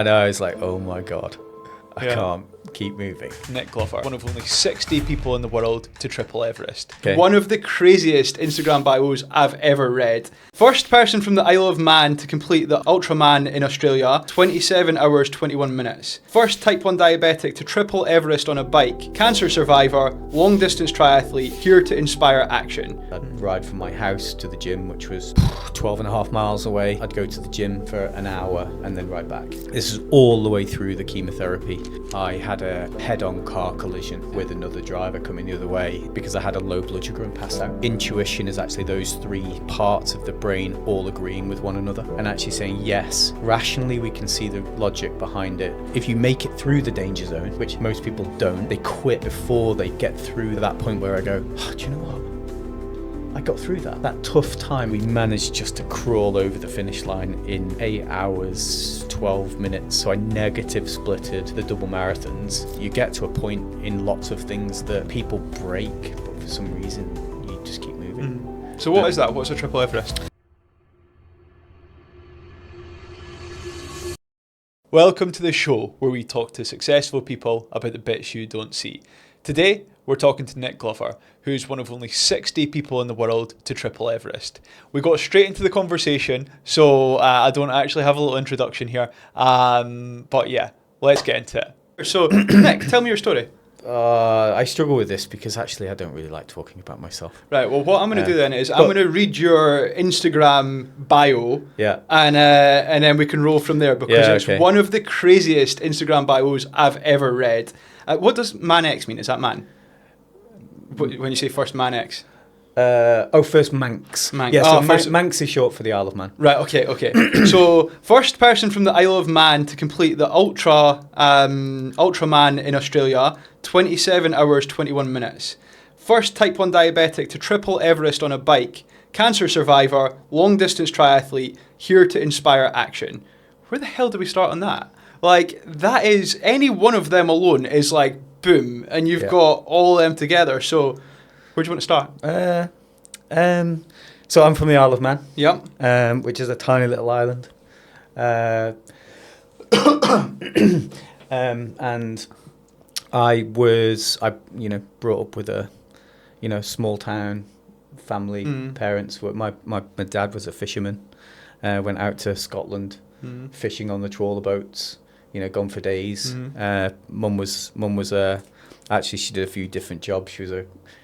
And I was like, oh my God, I can't keep moving. Nick Glover, one of only 60 people in the world to triple Everest. Okay. One of the craziest Instagram bios I've ever read. First person from the Isle of Man to complete the Ultraman in Australia, 27 hours, 21 minutes. First type 1 diabetic to triple Everest on a bike, cancer survivor, long distance triathlete, here to inspire action. I'd ride from my house to the gym, which was 12 and a half miles away. I'd go to the gym for an hour and then ride back. This is all the way through the chemotherapy. I had a head-on car collision with another driver coming the other way because I had a low blood sugar and passed out. Intuition is actually those three parts of the brain all agreeing with one another and actually saying yes. Rationally, we can see the logic behind it. If you make it through the danger zone, which most people don't, they quit before they get through that point where I go, oh, do you know what? I got through that tough time. We managed just to crawl over the finish line in 8 hours, 12 minutes. So I negative splitted the double marathons. You get to a point in lots of things that people break, but for some reason you just keep moving. So what is that? What's a triple Everest? Welcome to the show where we talk to successful people about the bits you don't see. Today, we're talking to Nick Glover, who's one of only 60 people in the world to triple Everest. We got straight into the conversation, so I don't actually have a little introduction here. But yeah, let's get into it. So, Nick, tell me your story. I struggle with this because actually I don't really like talking about myself. Right, well, what I'm going to do then is I'm going to read your Instagram bio, and then we can roll from there because it's one of the craziest Instagram bios I've ever read. What does Man X mean? Is that man? When you say first Man X? First Manx. Yeah, so Manx is short for the Isle of Man. Right, okay. So, first person from the Isle of Man to complete the Ultraman in Australia, 27 hours, 21 minutes. First type 1 diabetic to triple Everest on a bike, cancer survivor, long distance triathlete, here to inspire action. Where the hell do we start on that? Like, that is, any one of them alone is like, boom, and you've got all of them together. So, where do you want to start? So I'm from the Isle of Man. Yep. Which is a tiny little island. And I brought up with a, small town family, parents. My dad was a fisherman, went out to Scotland fishing on the trawler boats, gone for days. Mum was actually, she did a few different jobs.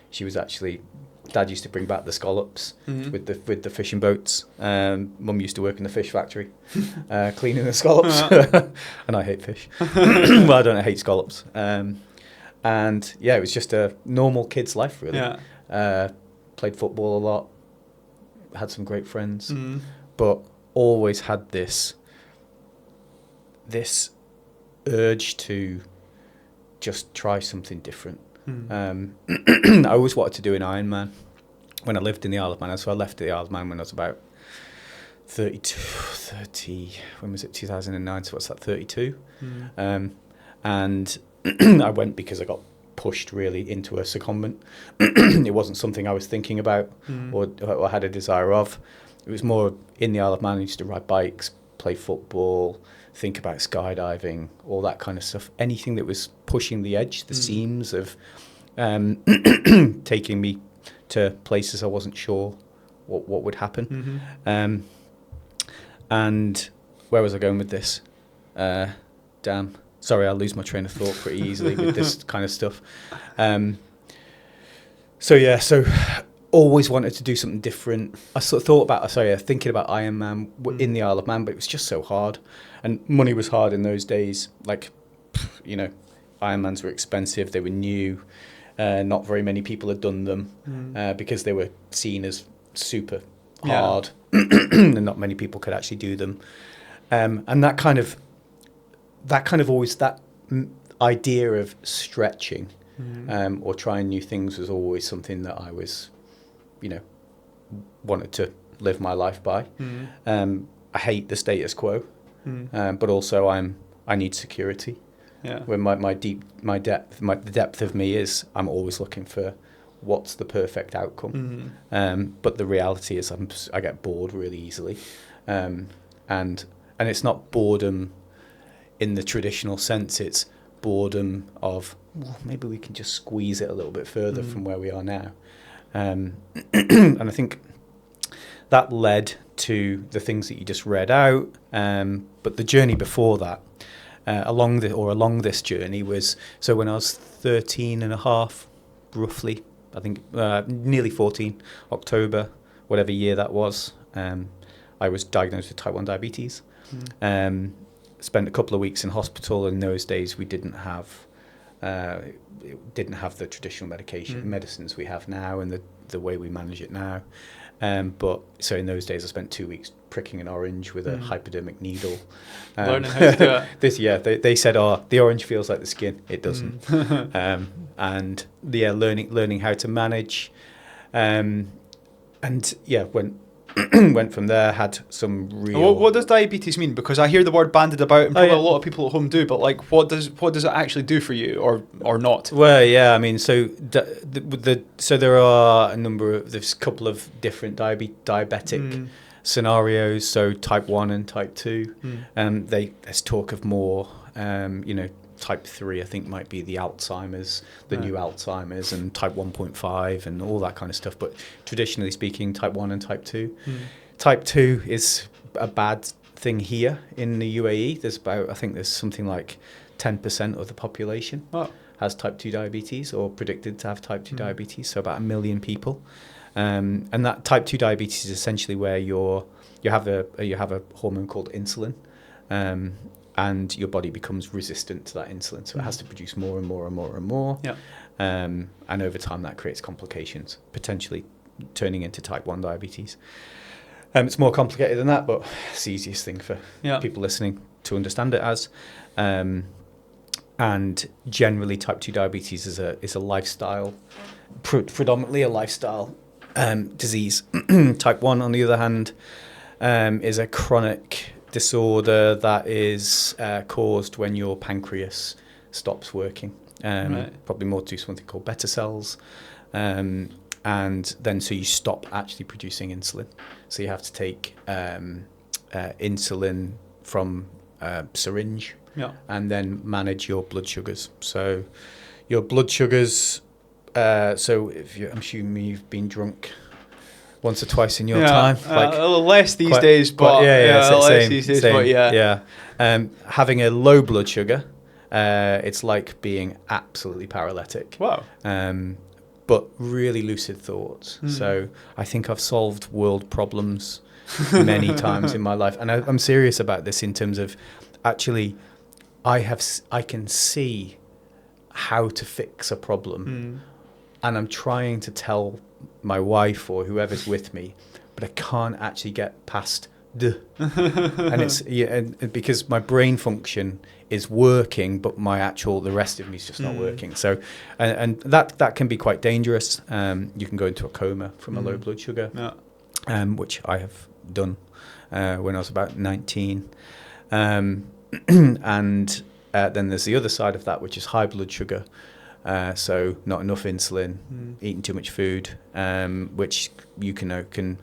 She was actually, Dad used to bring back the scallops with the fishing boats. Mum used to work in the fish factory, cleaning the scallops. And I hate fish. Well, I hate scallops. And yeah, it was just a normal kid's life, really. Played football a lot, had some great friends, but always had this urge to just try something different. I always wanted to do an Ironman when I lived in the Isle of Man. So I left the Isle of Man when I was about 30, when was it, 2009, so what's that, 32? And I went because I got pushed really into a secondment. It wasn't something I was thinking about or had a desire of. It was more in the Isle of Man. I used to ride bikes, play football, think about skydiving, all that kind of stuff. Anything that was pushing the edge, the seams of taking me to places I wasn't sure what would happen. And where was I going with this? Damn. Sorry, I lose my train of thought pretty easily with this kind of stuff. So always wanted to do something different. I sort of thought about, thinking about Ironman in the Isle of Man, but it was just so hard. And money was hard in those days. Like, Ironmans were expensive. They were new. Not very many people had done them because they were seen as super hard, and not many people could actually do them. And that kind of always, that idea of stretching or trying new things was always something that I was, wanted to live my life by. I hate the status quo, but also I need security. When the depth of me is, I'm always looking for what's the perfect outcome. But the reality is I get bored really easily. And it's not boredom in the traditional sense, it's boredom of, well, maybe we can just squeeze it a little bit further from where we are now. And I think that led to the things that you just read out. But the journey before that, along this journey was, so when I was 13 and a half, roughly, I think nearly 14, October, whatever year that was, I was diagnosed with type 1 diabetes. Spent a couple of weeks in hospital. In those days, we didn't have the traditional medicines we have now, and the way we manage it now. But so in those days, I spent 2 weeks pricking an orange with a hypodermic needle. Learning how to do it. They said, the orange feels like the skin. It doesn't. And learning how to manage. Went from there, had some real... What does diabetes mean? Because I hear the word banded about, and probably a lot of people at home do, but like, what does it actually do for you, or not? Well, yeah, I mean, so so there are there's a couple of different diabetic scenarios. So type 1 and type 2. There's talk of more, type 3, I think, might be the Alzheimer's, new Alzheimer's, and type 1.5 and all that kind of stuff. But traditionally speaking, type 1 and type 2. Type 2 is a bad thing here in the UAE. There's something like 10% of the population has type 2 diabetes, or predicted to have type 2 diabetes, so about 1 million people. And that type 2 diabetes is essentially where you have a hormone called insulin. And your body becomes resistant to that insulin, so it has to produce more and more and more and more. Yeah. And over time, that creates complications, potentially turning into type 1 diabetes. It's more complicated than that, but it's the easiest thing for people listening to understand it as. And generally, type 2 diabetes is a lifestyle, predominantly a lifestyle disease. Type 1, on the other hand, is a chronic disorder that is caused when your pancreas stops working. Probably more to do with something called beta cells. And then so you stop actually producing insulin. So you have to take insulin from a syringe and then manage your blood sugars. So your blood sugars, I'm assuming you've been drunk once or twice in your time, a little less these days, but having a low blood sugar, it's like being absolutely paralytic. Wow. But really lucid thoughts. So I think I've solved world problems many times in my life, and I'm serious about this in terms of actually, I can see how to fix a problem, and I'm trying to tell my wife or whoever's with me, but I can't actually get past and it's because my brain function is working, but the rest of me is just not working. So and that can be quite dangerous. You can go into a coma from a low blood sugar, which I have done when I was about 19. And then there's the other side of that, which is high blood sugar. So not enough insulin, eating too much food, which you can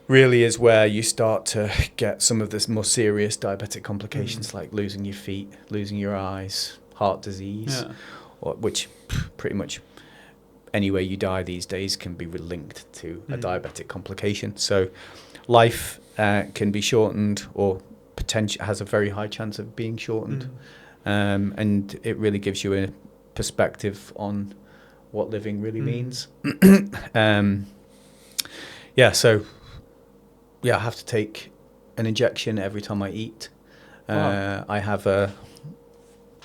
really is where you start to get some of this more serious diabetic complications, like losing your feet, losing your eyes, heart disease, which pretty much any way you die these days can be linked to a diabetic complication. So life can be shortened, or has a very high chance of being shortened. And it really gives you a perspective on what living really means. I have to take an injection every time I eat. I have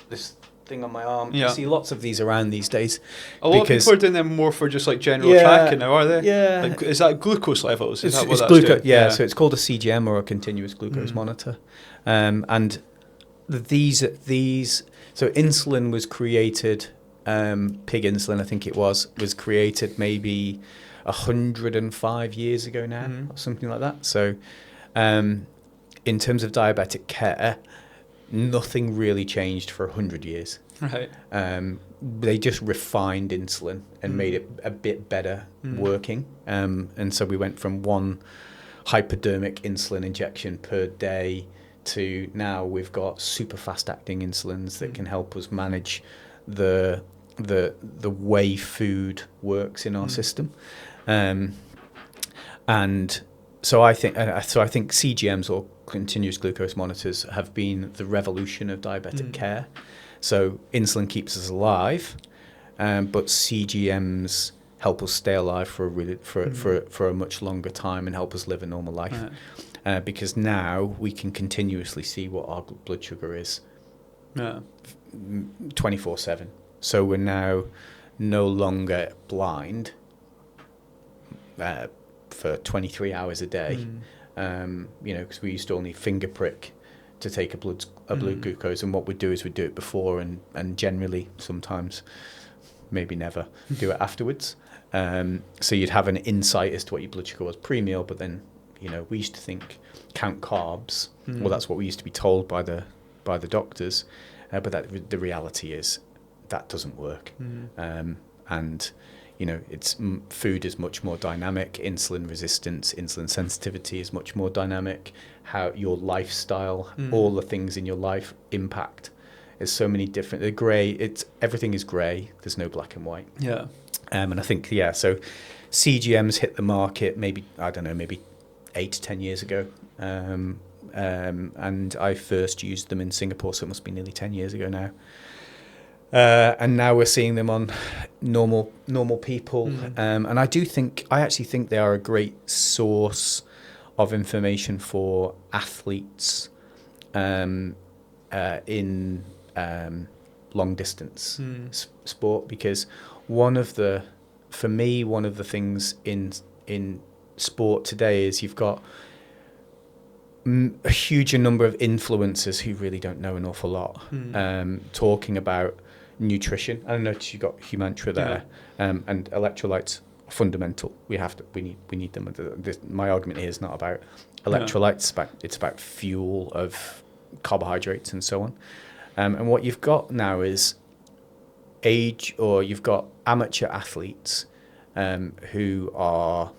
this thing on my arm. You see lots of these around these days. A lot of people are doing them more for just like general tracking now, are they? Yeah. Like, is that glucose levels? Is that what that's doing? Yeah, so it's called a CGM, or a continuous glucose monitor. And these, so insulin was created, pig insulin, I think it was created maybe 105 years ago now, or something like that. So in terms of diabetic care, nothing really changed for 100 years. Right. They just refined insulin and made it a bit better working. And so we went from one hypodermic insulin injection per day to now we've got super fast acting insulins that can help us manage the way food works in our system. And so I think CGMs, or continuous glucose monitors, have been the revolution of diabetic care. So insulin keeps us alive, but CGMs help us stay alive for a much longer time and help us live a normal life. Because now we can continuously see what our blood sugar is 24/7. So we're now no longer blind for 23 hours a day. Because we used to only finger prick to take a blood glucose, and what we'd do is we'd do it before and generally sometimes, maybe never, do it afterwards. So you'd have an insight as to what your blood sugar was pre-meal, but then we used to think count carbs. Well, that's what we used to be told by the doctors, but that the reality is that doesn't work. And food is much more dynamic. Insulin resistance, insulin sensitivity is much more dynamic. How your lifestyle, all the things in your life impact. There's so many different. The grey. Everything is grey. There's no black and white. Yeah. And I think so CGMs hit the market maybe 8 to 10 years ago. And I first used them in Singapore, so it must be nearly 10 years ago now. And now we're seeing them on normal people. And I actually think they are a great source of information for athletes in long distance sport, because one of the things in sport today is you've got a huge number of influencers who really don't know an awful lot, talking about nutrition. I noticed you got Humantra there, and electrolytes are fundamental. We need them. My argument here is not about electrolytes, it's about fuel of carbohydrates and so on. And what you've got now is you've got amateur athletes who are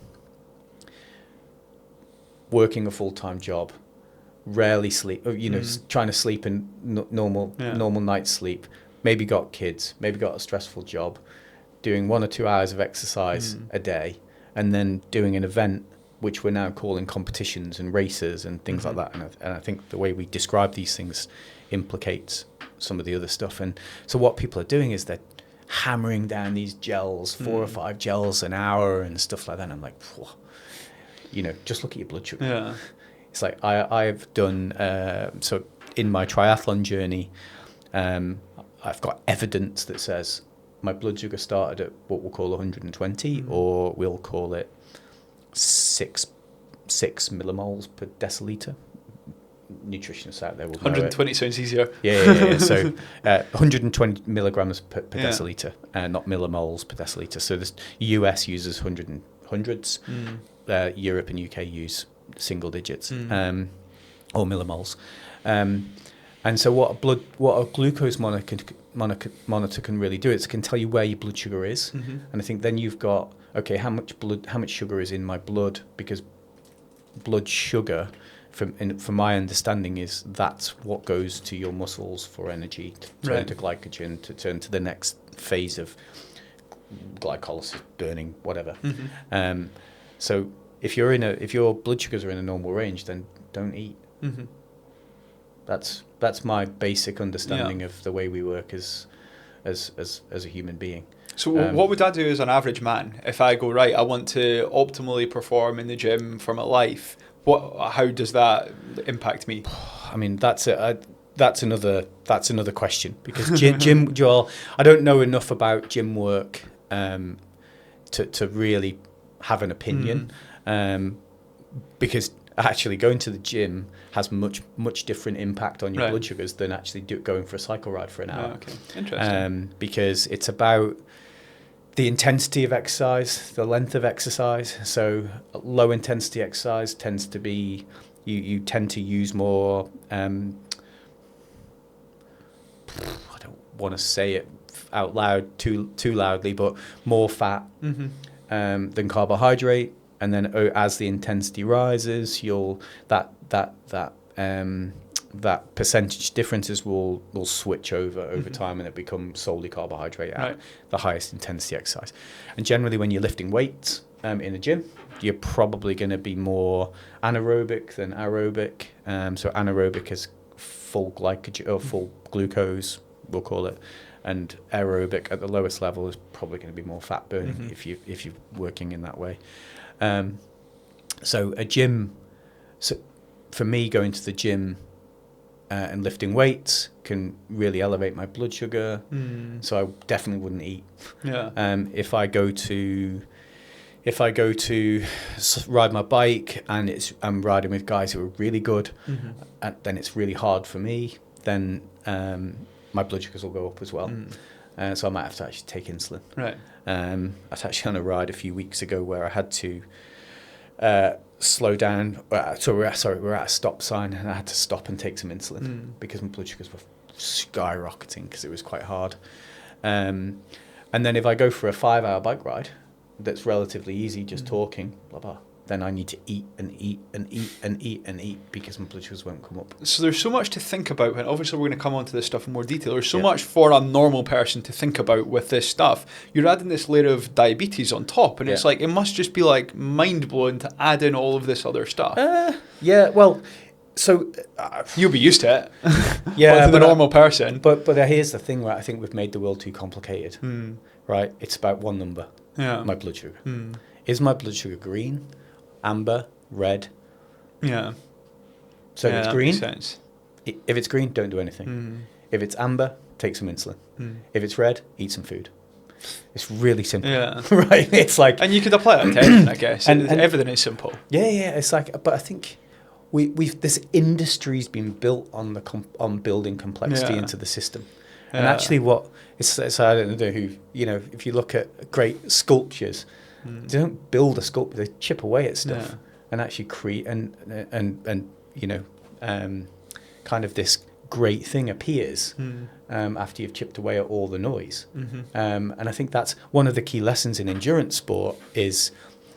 working a full-time job, rarely sleep, trying to sleep in normal night's sleep, maybe got kids, maybe got a stressful job, doing 1 or 2 hours of exercise a day, and then doing an event which we're now calling competitions and races and things like that. And I think the way we describe these things implicates some of the other stuff. And so what people are doing is they're hammering down these gels, 4 or 5 gels an hour and stuff like that. And I'm like, whoa. Just look at your blood sugar. Yeah. It's like I've done, so in my triathlon journey, I've got evidence that says my blood sugar started at what we'll call 120, or we'll call it 6 millimoles per deciliter. Nutritionists out there will know 120 sounds easier. Yeah. So 120 milligrams per deciliter, not millimoles per deciliter. So the US uses hundreds. Europe and UK use single digits, or millimoles. And so what a glucose monitor can really do, it can tell you where your blood sugar is. And I think then you've got, okay, how much sugar is in my blood, because blood sugar, from my understanding, is that's what goes to your muscles for energy, to turn to glycogen, to turn to the next phase of glycolysis, burning, whatever. So if your blood sugars are in a normal range, then don't eat. That's my basic understanding of the way we work as a human being. So what would I do as an average man if I go, right, I want to optimally perform in the gym for my life? How does that impact me? I mean, that's another question, because gym Joel, I don't know enough about gym work to really have an opinion, because actually going to the gym has much different impact on your blood sugars than actually going for a cycle ride for an hour. Okay, interesting. Because it's about the intensity of exercise, the length of exercise. So low intensity exercise tends to be, you tend to use more, I don't want to say it out loud too loudly, but more fat than carbohydrate. And then as the intensity rises, that percentage differences will switch over time, and it becomes solely carbohydrate at the highest intensity exercise. And generally, when you're lifting weights in a gym, you're probably going to be more anaerobic than aerobic. So anaerobic is full glycogen or full glucose, we'll call it, and aerobic at the lowest level is probably going to be more fat burning if you're working in that way. So a gym, so for me, going to the gym and lifting weights can really elevate my blood sugar. So I definitely wouldn't eat. If I go to ride my bike and I'm riding with guys who are really good, and then it's really hard for me, then my blood sugars will go up as well. So I might have to actually take insulin. I was actually on a ride a few weeks ago where I had to slow down. So we're at a stop sign, and I had to stop and take some insulin because my blood sugars were skyrocketing because it was quite hard. And then if I go for a 5-hour bike ride, that's relatively easy, just talking, blah, blah, then I need to eat and eat and eat and eat and eat because my blood sugars won't come up. So there's so much to think about, and obviously we're going to come on to this stuff in more detail. There's so much for a normal person to think about with this stuff. You're adding this layer of diabetes on top, and it's like, it must just be like mind-blowing to add in all of this other stuff. Well, so... you'll be used to it. But to the normal person. But here's the thing, right? I think we've made the world too complicated, right? It's about one number. My blood sugar. Is my blood sugar green, amber, red? So if it's green, makes sense. If it's green, don't do anything. If it's amber, take some insulin. If it's red, eat some food. It's really simple. Right? It's like... And you could apply that to everything, I guess. And everything is simple. It's like... But I think we've this industry's been built on building complexity into the system. And actually what... It's I don't know who... if you look at great sculptures, they don't build a sculpture, they chip away at stuff and actually create and kind of this great thing appears after you've chipped away at all the noise. And I think that's one of the key lessons in endurance sport is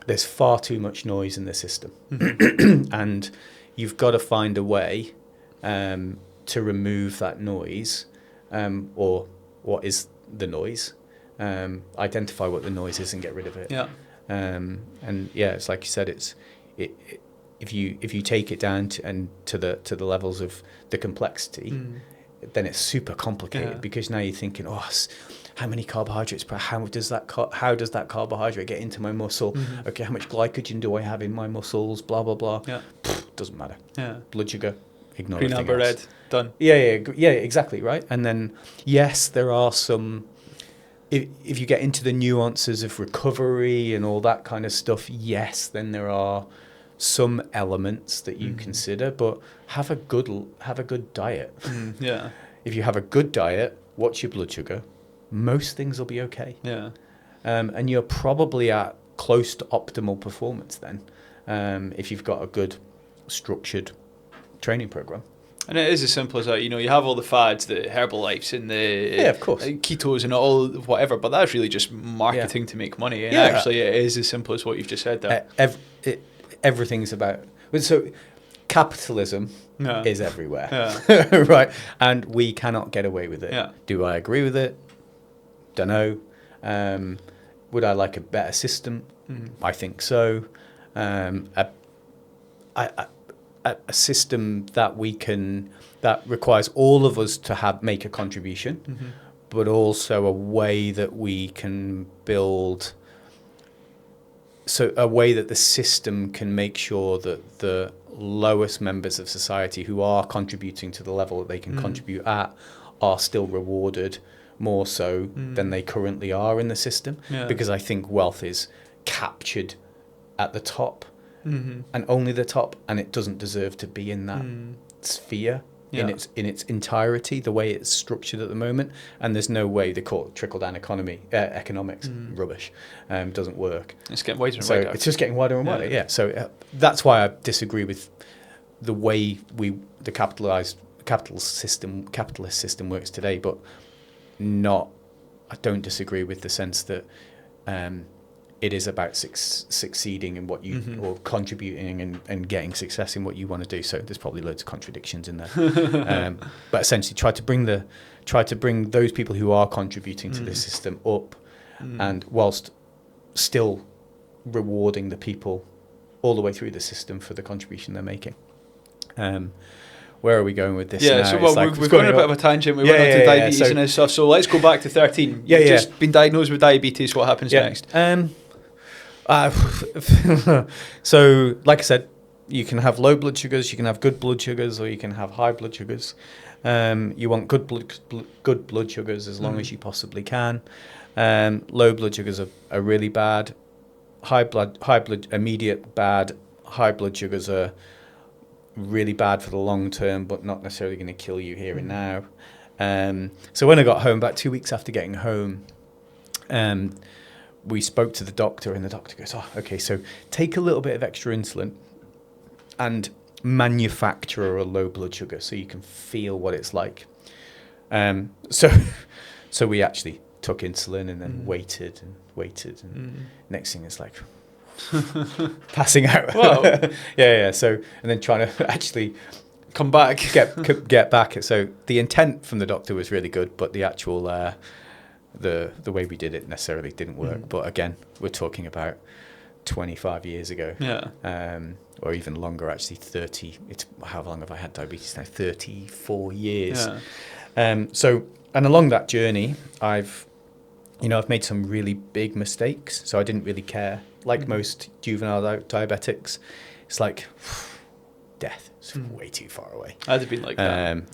there's far too much noise in the system. And you've got to find a way to remove that noise, or what is the noise, identify what the noise is and get rid of it. It's like you said, if you take it down to the levels of the complexity, then it's super complicated because now you're thinking, how many carbohydrates per, how does that carbohydrate get into my muscle? Okay, how much glycogen do I have in my muscles? Blah blah blah. Doesn't matter. Blood sugar, ignore green, amber, red, done. Yeah, exactly, right. And then yes, there are some. If you get into the nuances of recovery and all that kind of stuff, yes, then there are some elements that you consider, but have a good diet. If you have a good diet, watch your blood sugar, most things will be okay. And you're probably at close to optimal performance then, if you've got a good structured training program. And it is as simple as that. You have all the fads, the Herbalifes and the of course. ketos and all whatever, but that's really just marketing to make money. And actually, it is as simple as what you've just said there. Everything's about... So capitalism is everywhere, right? And we cannot get away with it. Do I agree with it? Don't know. Would I like a better system? I think so. A system that that requires all of us to make a contribution, but also a way that we can build, so a way that the system can make sure that the lowest members of society who are contributing to the level that they can contribute at are still rewarded more so than they currently are in the system. Because I think wealth is captured at the top. And only the top, and it doesn't deserve to be in that sphere in its entirety, the way it's structured at the moment. And there's no way they call it trickle-down economics rubbish. Doesn't work. It's getting wider and so wider. It's just getting wider and wider. So that's why I disagree with the way the capitalist system works today, but I don't disagree with the sense that it is about succeeding in what you, or contributing and getting success in what you want to do. So there's probably loads of contradictions in there. But essentially try to bring those people who are contributing to the system up, and whilst still rewarding the people all the way through the system for the contribution they're making. Where are we going with this now? So we've gone on a bit of a tangent. We went on to diabetes and stuff. So let's go back to 13. You've just been diagnosed with diabetes. What happens next? So, like I said, you can have low blood sugars, you can have good blood sugars, or you can have high blood sugars. You want good blood sugars as long as you possibly can. Low blood sugars are really bad. High blood immediate bad. High blood sugars are really bad for the long term, but not necessarily going to kill you here and now. So when I got home, about 2 weeks after getting home, we spoke to the doctor, and the doctor goes, "Oh, okay, so take a little bit of extra insulin and manufacture a low blood sugar so you can feel what it's like." So we actually took insulin and then waited, and next thing is like passing out. Wow. yeah. So, and then trying to actually come back, get back. So the intent from the doctor was really good, but the actual the way we did it necessarily didn't work. But again, we're talking about 25 years ago. Or even longer, actually. 30. It's how long have I had diabetes now? 34 years. So, and along that journey, I've made some really big mistakes. So I didn't really care. Like most juvenile diabetics, it's like death. It's way too far away. I'd have been like that.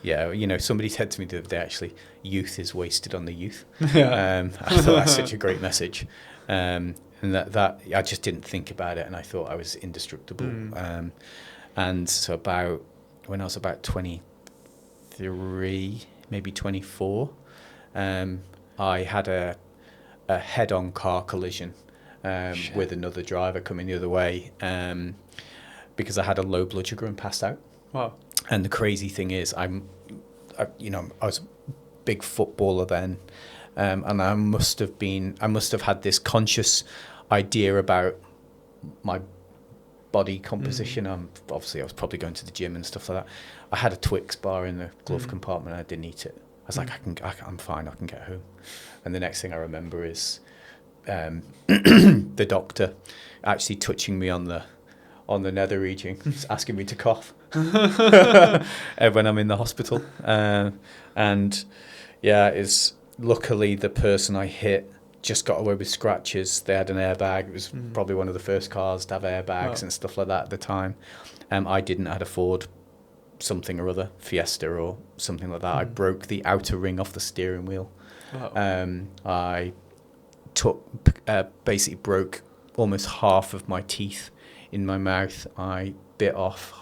Somebody said to me the other day, actually, youth is wasted on the youth. I thought that's such a great message. And that I just didn't think about it, and I thought I was indestructible. And so when I was about 23, maybe 24, I had a head-on car collision with another driver coming the other way, because I had a low blood sugar and passed out. Wow. And the crazy thing is, I was a big footballer then, and I must have had this conscious idea about my body composition. Obviously I was probably going to the gym and stuff like that. I had a Twix bar in the glove compartment, and I didn't eat it. I was like, I'm fine, I can get home. And the next thing I remember is the doctor actually touching me on the nether region, asking me to cough when I'm in the hospital. And yeah, is luckily the person I hit just got away with scratches. They had an airbag. It was probably one of the first cars to have airbags and stuff like that at the time. I didn't. I had a Ford something or other, Fiesta or something like that. I broke the outer ring off the steering wheel. Wow. I basically broke almost half of my teeth in my mouth. I bit off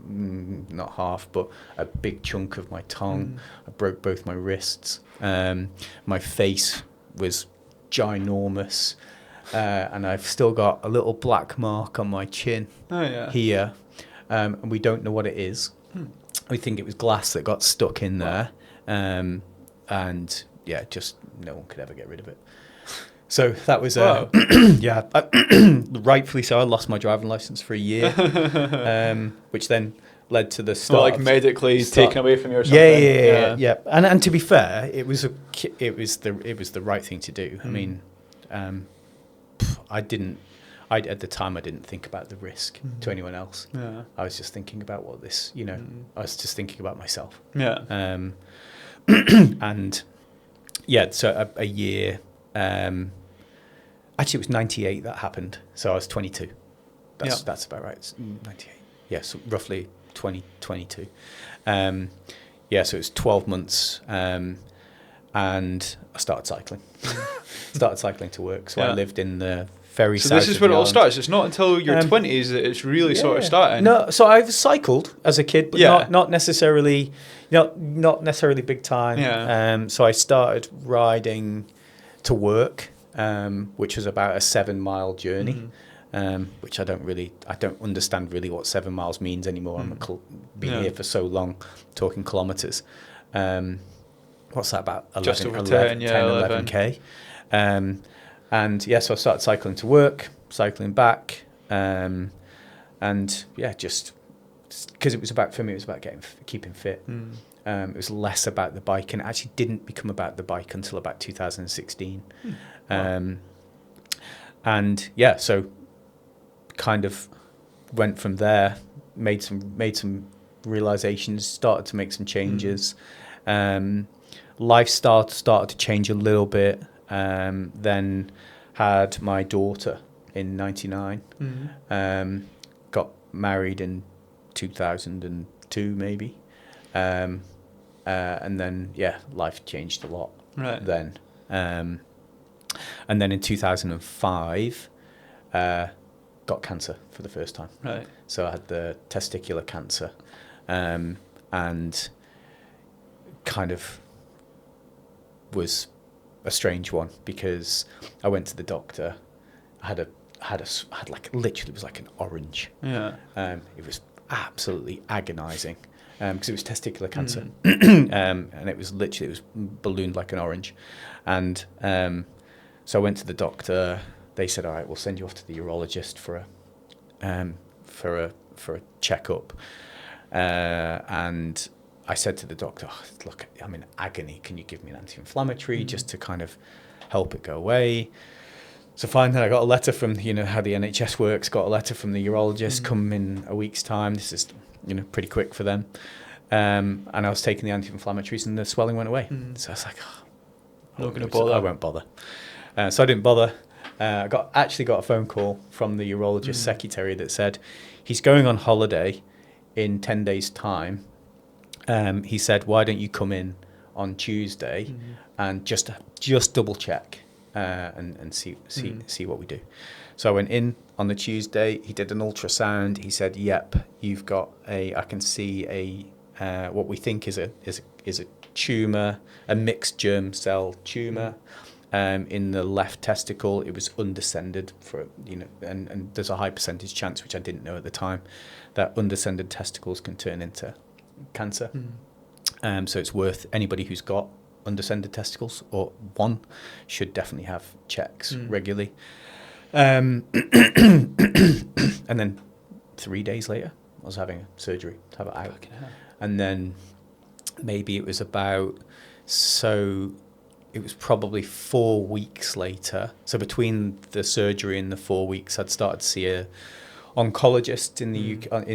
not half, but a big chunk of my tongue. I broke both my wrists. My face was ginormous, and I've still got a little black mark on my chin here, and we don't know what it is. We think it was glass that got stuck in there, and yeah, just no one could ever get rid of it. So that was rightfully so. I lost my driving license for a year, which then led to the start. Like medically taken away from you or something. Yeah. And to be fair, it was the right thing to do. I mean, at the time I didn't think about the risk to anyone else. Yeah. I was just thinking about I was just thinking about myself. Yeah. And yeah, so a year. Actually, it was 98 that happened. So I was 22. That's about right. It's 98. Yeah, so roughly 22. So it was 12 months, and I started cycling. Started cycling to work. So I lived in the very south. So this is where it all starts. It's not until your 20s that it's really sort of starting. No, so I've cycled as a kid, but not necessarily big time. Yeah. So I started riding to work, which was about a 7-mile journey, which I don't understand really what 7 miles means anymore. I've been here for so long, talking kilometres. What's that, about 11, just over 11K? And yeah, so I started cycling to work, cycling back, and yeah, just because it was about, for me, it was about keeping fit. It was less about the bike, and it actually didn't become about the bike until about 2016. Wow. And yeah, so kind of went from there, made some realizations, started to make some changes. Lifestyle started to change a little bit. Then had my daughter in 99. Got married in 2002 maybe. And then yeah, life changed a lot then. And then in 2005 got cancer for the first time. Right. So I had the testicular cancer, and kind of was a strange one because I went to the doctor. I had like literally, it was like an orange. Yeah. It was absolutely agonizing because it was testicular cancer, and it was ballooned like an orange, and so I went to the doctor. They said, "All right, we'll send you off to the urologist for a checkup," and I said to the doctor, "Oh, look, I'm in agony. Can you give me an anti-inflammatory just to kind of help it go away?" So finally, I got a letter from, how the NHS works, got a letter from the urologist, come in a week's time. This is, pretty quick for them. And I was taking the anti-inflammatories and the swelling went away. So I was like, Not going to bother. I won't bother. So I didn't bother. I actually got a phone call from the urologist secretary that said, he's going on holiday in 10 days' time. He said, why don't you come in on Tuesday and just double check and see what we do. So I went in on the Tuesday. He did an ultrasound. He said, "Yep, you've got I can see a what we think is a tumor, a mixed germ cell tumor in the left testicle. It was undescended and there's a high percentage chance, which I didn't know at the time, that undescended testicles can turn into cancer. So it's worth anybody who's got undescended testicles or one should definitely have checks regularly." And then 3 days later, I was having surgery to have it out. And then maybe it was probably 4 weeks later. So between the surgery and the 4 weeks, I'd started to see a oncologist in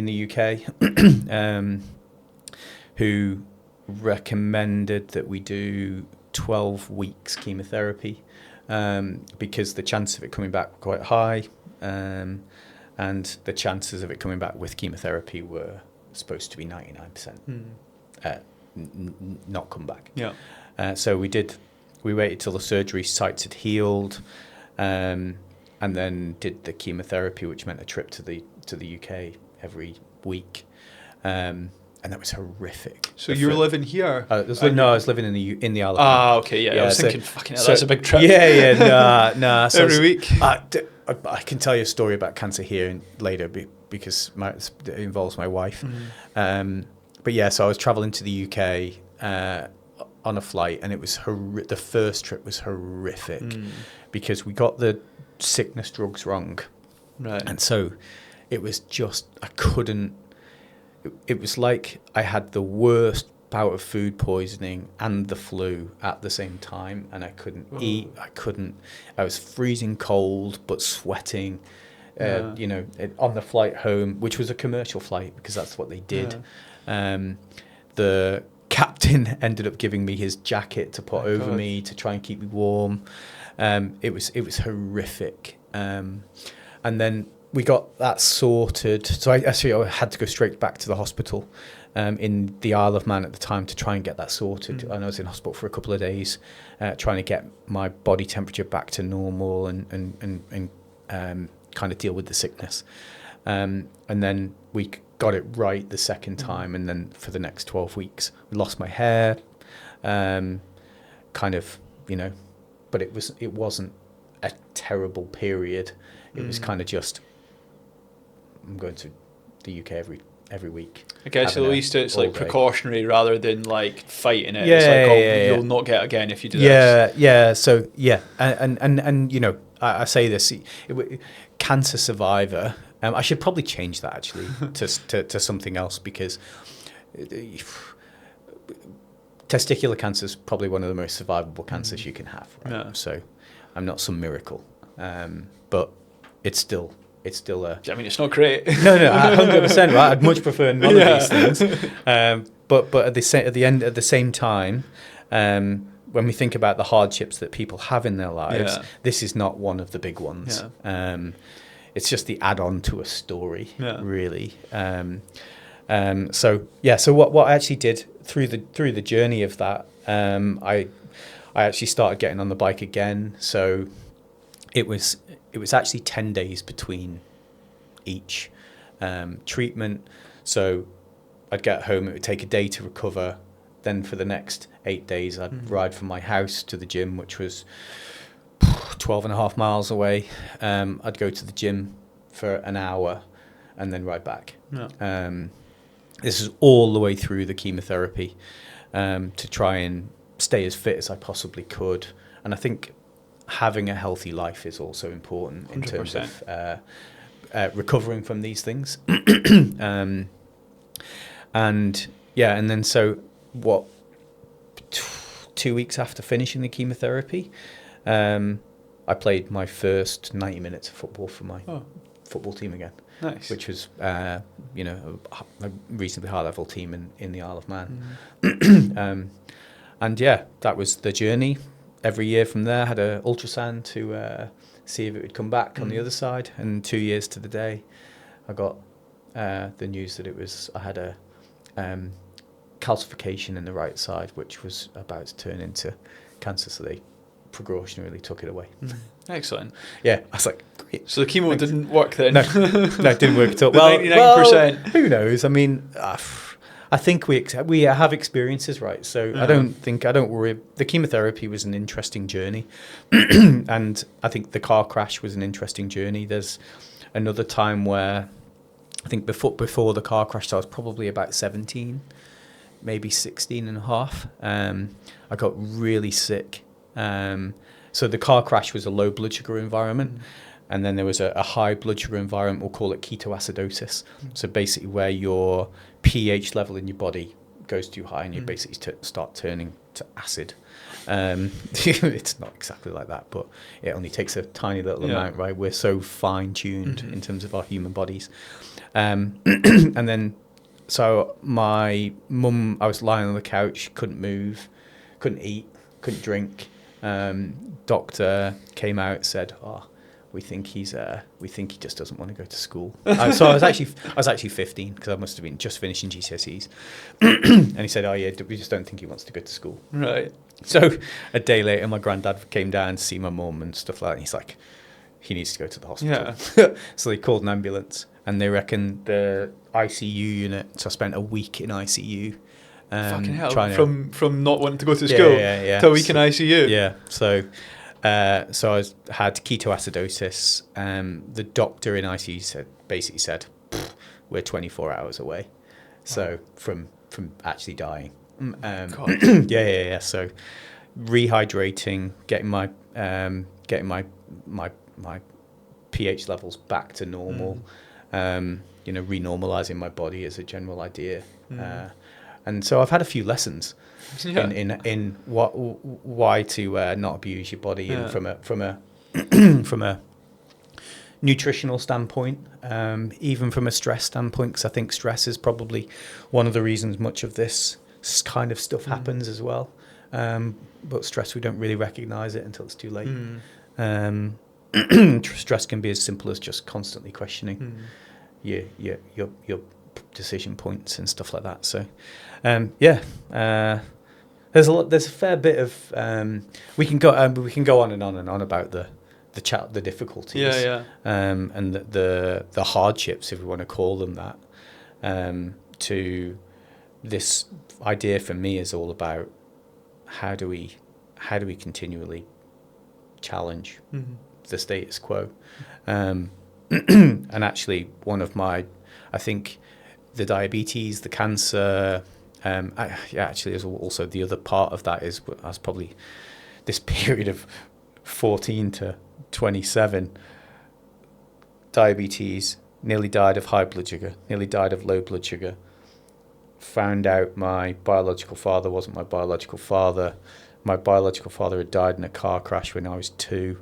the UK, who recommended that we do 12 weeks chemotherapy, because the chance of it coming back were quite high, and the chances of it coming back with chemotherapy were supposed to be 99%. Not come back. So we waited till the surgery sites had healed, and then did the chemotherapy, which meant a trip to the UK every week. And that was horrific. So you were living here? I was living in the Isle of Man. Ah, okay, yeah. I was thinking, fucking hell, that's a big trip. Nah. So every week. I can tell you a story about cancer here later because it involves my wife. But yeah, so I was traveling to the UK on a flight, and it was the first trip was horrific because we got the sickness drugs wrong. Right. And so it was just, I couldn't. It was like I had the worst bout of food poisoning and the flu at the same time, and I couldn't eat. I was freezing cold but sweating, on the flight home, which was a commercial flight because that's what they did. The captain ended up giving me his jacket to put over me to try and keep me warm. It was horrific. And then we got that sorted. So I had to go straight back to the hospital in the Isle of Man at the time to try and get that sorted. And I was in hospital for a couple of days, trying to get my body temperature back to normal and kind of deal with the sickness. And then we got it right the second time. And then for the next 12 weeks, I lost my hair, but it wasn't a terrible period. It was kind of just, I'm going to the UK every every week. I guess at having least it's all like day. precautionary rather than like fighting it. Yeah, It's like, oh, yeah. you'll not get it again if you do Yeah, this. yeah. So yeah, and you know, I say this, cancer survivor. I should probably change that actually to something else, because testicular cancer is probably one of the most survivable cancers you can have. Right? Yeah. So I'm not some miracle, but it's still a I mean, it's not great. no, 100%. Right, I'd much prefer none Yeah. of these things. But at the same time, when we think about the hardships that people have in their lives, this is not one of the big ones. Yeah. It's just the add-on to a story, Yeah. really. So what I actually did through the journey of that, I actually started getting on the bike again. So it was actually 10 days between each treatment. So I'd get home, it would take a day to recover. Then for the next 8 days, I'd ride from my house to the gym, which was 12 and a half miles away. I'd go to the gym for an hour and then ride back. Yeah. This is all the way through the chemotherapy, to try and stay as fit as I possibly could. And I think having a healthy life is also important in 100%. terms of recovering from these things. And then so 2 weeks after finishing the chemotherapy, I played my first 90 minutes of football for my football team again. Nice. Which was, a reasonably high-level team in the Isle of Man. And yeah, that was the journey. Every year from there, I had an ultrasound to see if it would come back on the other side. And 2 years to the day, I got the news that I had a calcification in the right side, which was about to turn into cancer. So they precautionarily took it away. Excellent. Yeah, I was like, great. So the chemo didn't work then? No, it didn't work at all. The 99%. Who knows? I mean, I think we have experiences, right? So I don't worry. The chemotherapy was an interesting journey. And I think the car crash was an interesting journey. There's another time where I think before the car crash, I was probably about 17, maybe 16 and a half. I got really sick. So the car crash was a low blood sugar environment. And then there was a high blood sugar environment, we'll call it ketoacidosis. So basically where your pH level in your body goes too high and you basically start turning to acid. It's not exactly like that, but it only takes a tiny little amount, right? We're so fine-tuned in terms of our human bodies. And then, so my mum, I was lying on the couch, couldn't move, couldn't eat, couldn't drink. Doctor came out, said, we think he just doesn't want to go to school. So I was actually 15 because I must have been just finishing GCSEs. And he said, we just don't think he wants to go to school. Right. So a day later, my granddad came down to see my mum and stuff like that. And he's like, he needs to go to the hospital. Yeah. So they called an ambulance and they reckon the ICU unit. So I spent a week in ICU. Fucking hell! From not wanting to go to school to a week in ICU. Yeah. So I had ketoacidosis. The doctor in ICU basically said, we're 24 hours away. So from actually dying. Yeah. So rehydrating, getting my pH levels back to normal. Renormalizing my body is a general idea. And so I've had a few lessons in why to not abuse your body, and from a nutritional standpoint, even from a stress standpoint, because I think stress is probably one of the reasons much of this kind of stuff happens as well. But stress, we don't really recognize it until it's too late. Stress can be as simple as just constantly questioning your decision points and stuff like that. So, there's a fair bit of we can go on and on about the difficulties, and the hardships, if we want to call them that. To this idea for me is all about how do we continually challenge the status quo, and actually one of my, I think the diabetes, the cancer. Actually, there's also the other part of that is I was probably this period of 14 to 27, diabetes, nearly died of high blood sugar, nearly died of low blood sugar. Found out my biological father wasn't my biological father. My biological father had died in a car crash when I was 2,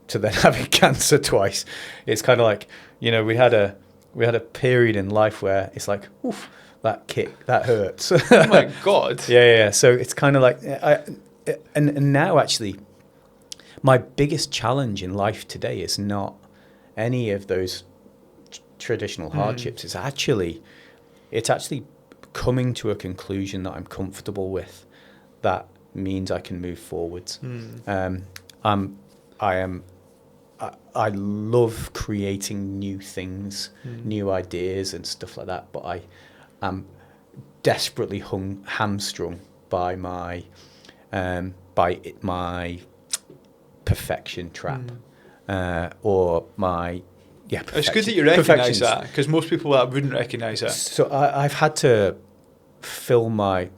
to then having cancer twice. It's kind of like, we had a period in life where it's like, oof, that kick, that hurts. Oh my God. Yeah. So it's kind of like, and now actually, my biggest challenge in life today is not any of those traditional hardships. It's actually coming to a conclusion that I'm comfortable with. That means I can move forwards. I love creating new things, new ideas and stuff like that. But I am desperately hamstrung by my perfection trap, or my perfection. It's good that you recognise that, because most people wouldn't recognise that. So I've had to fill my.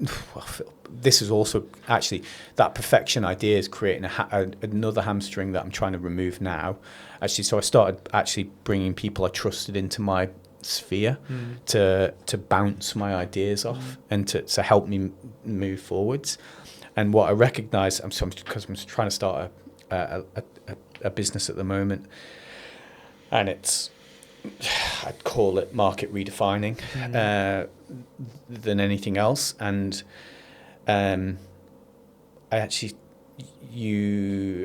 This is also actually that perfection idea is creating another hamstring that I'm trying to remove now. Actually, so I started actually bringing people I trusted into my sphere to bounce my ideas off and to help me move forwards. And what I recognise, because I'm trying to start a business at the moment, and I'd call it market redefining than anything else. And I actually,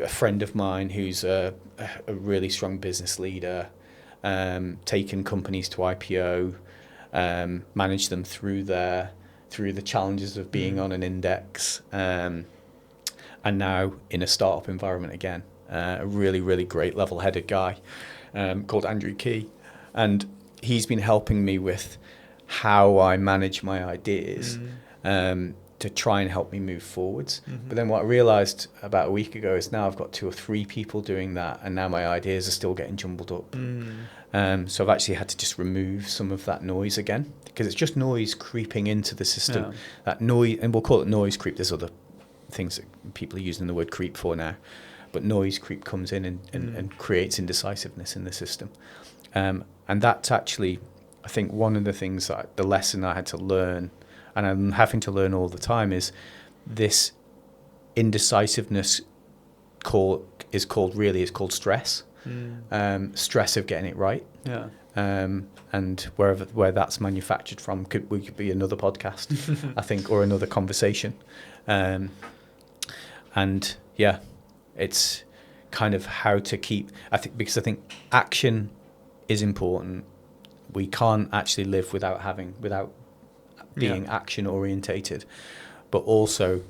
a friend of mine who's a really strong business leader, taken companies to IPO, managed them through the challenges of being on an index, and now in a startup environment again. A really, really great level-headed guy called Andrew Key, and he's been helping me with how I manage my ideas to try and help me move forwards. But then what I realised about a week ago is now I've got 2 or 3 people doing that, and now my ideas are still getting jumbled up. So I've actually had to just remove some of that noise again, because it's just noise creeping into the system. Yeah. That noise, and we'll call it noise creep. There's other things that people are using the word creep for now, but noise creep comes in and creates indecisiveness in the system. And that's actually, I think, one of the things the lesson I had to learn, and I'm having to learn all the time, is this indecisiveness is called stress. Stress of getting it right. Yeah. And where that's manufactured from could be another podcast, I think, or another conversation. And yeah, it's kind of how to keep, because I think action is important. We can't actually live without being action orientated, but also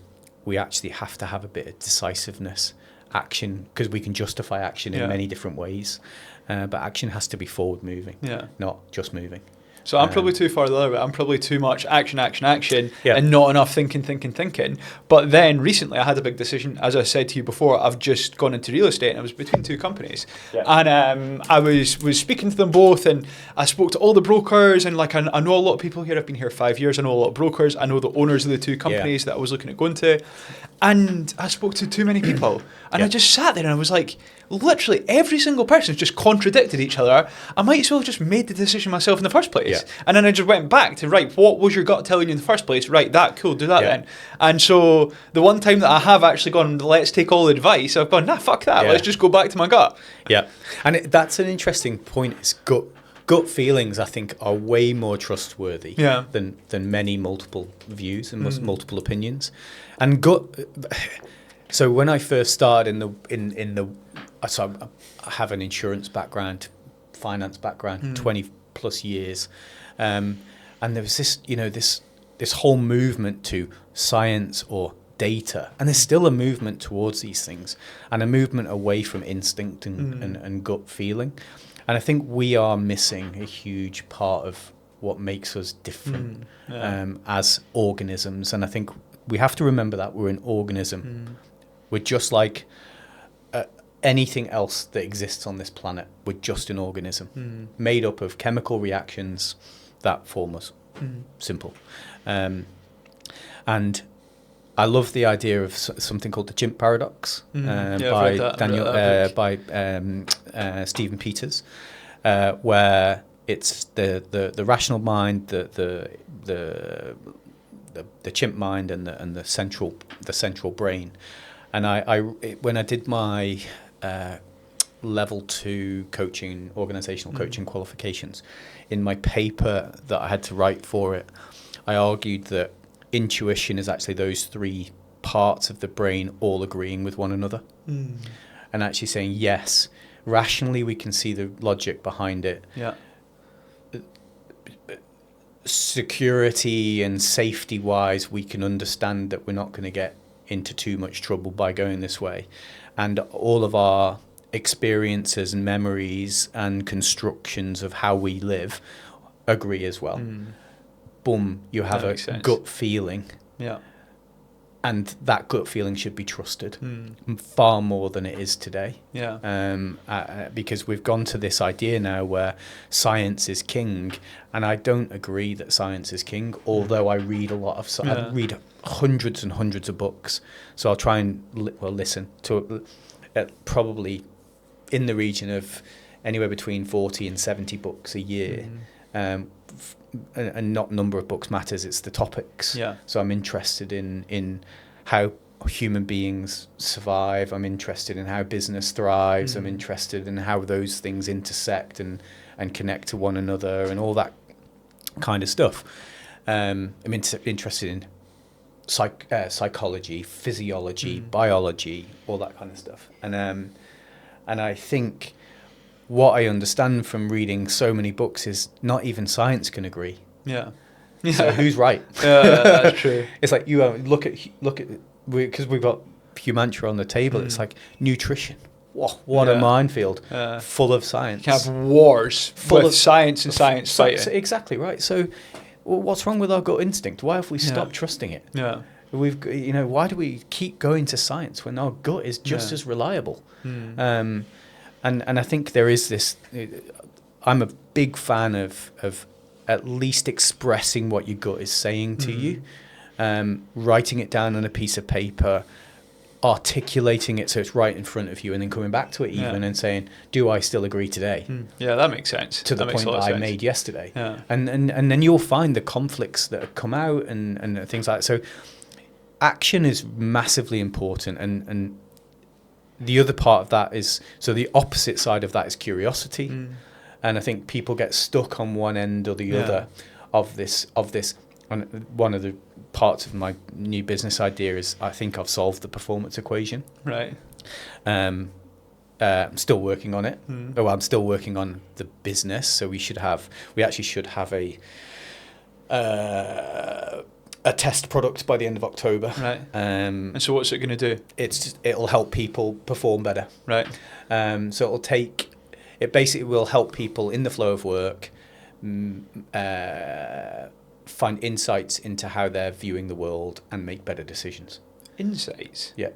we actually have to have a bit of decisiveness, action, because we can justify action in many different ways, but action has to be forward moving, not just moving. So I'm probably too far the other way. I'm probably too much action, and not enough thinking. But then recently I had a big decision. As I said to you before, I've just gone into real estate, and I was between 2 companies. Yeah. And I was speaking to them both, and I spoke to all the brokers, and like I know a lot of people here. I've been here 5 years. I know a lot of brokers. I know the owners of the 2 companies that I was looking at going to. And I spoke to too many people. And I just sat there and I was like, literally every single person's just contradicted each other. I might as well have just made the decision myself in the first place. Yeah. And then I just went back to, right, what was your gut telling you in the first place? Right, cool, do that then. And so the one time that I have actually gone, let's take all the advice, I've gone, nah, fuck that, let's just go back to my gut. Yeah. And that's an interesting point. It's gut feelings, I think, are way more trustworthy than many multiple views and multiple opinions. And gut. So when I first started so I have an insurance background, finance background, 20 plus years, and there was this whole movement to science or data, and there's still a movement towards these things, and a movement away from instinct and gut feeling. And I think we are missing a huge part of what makes us different as organisms. And I think we have to remember that we're an organism. We're just like anything else that exists on this planet. We're just an organism made up of chemical reactions, that formless. Simple. And I love the idea of something called the chimp paradox by Stephen Peters, where it's the rational mind, the chimp mind, and the central brain. And when I did my level 2 coaching, organizational coaching qualifications, in my paper that I had to write for it, I argued that intuition is actually those 3 parts of the brain all agreeing with one another, and actually saying, yes, rationally we can see the logic behind it. Yeah. Security and safety wise, we can understand that we're not going to get into too much trouble by going this way, and all of our experiences and memories and constructions of how we live agree as well. Boom, you have a gut feeling, and that gut feeling should be trusted far more than it is today. Because we've gone to this idea now where science is king, and I don't agree that science is king, although I read a lot of I read hundreds and hundreds of books, so I'll try and listen to probably in the region of anywhere between 40 and 70 books a year. And not number of books matters, it's the topics. So I'm interested in how human beings survive, I'm interested in how business thrives, I'm interested in how those things intersect and connect to one another and all that kind of stuff. I'm interested in psychology, physiology, biology, all that kind of stuff. And I think what I understand from reading so many books is not even science can agree. So who's right? That's true. It's like you look at because we've got Humantra on the table. It's like nutrition. What a minefield, full of science. You can have wars full of science and science fighting. Exactly right. So, what's wrong with our gut instinct? Why have we stopped trusting it? Why do we keep going to science when our gut is just as reliable? And I think there is this. I'm a big fan of at least expressing what your gut is saying to you, writing it down on a piece of paper, articulating it so it's right in front of you, and then coming back to it and saying, do I still agree today? That makes sense. To the point that I made yesterday. And then you'll find the conflicts that have come out and things like that. So action is massively important, and the other part of that is, so the opposite side of that is curiosity. And I think people get stuck on one end or the other of this. And one of the parts of my new business idea is I think I've solved the performance equation. Right. I'm still working on it. Well, I'm still working on the business. So we actually should have a test product by the end of October. Right. And so what's it going to do? It'll help people perform better. Right. So it basically will help people in the flow of work find insights into how they're viewing the world and make better decisions. Insights? Yeah.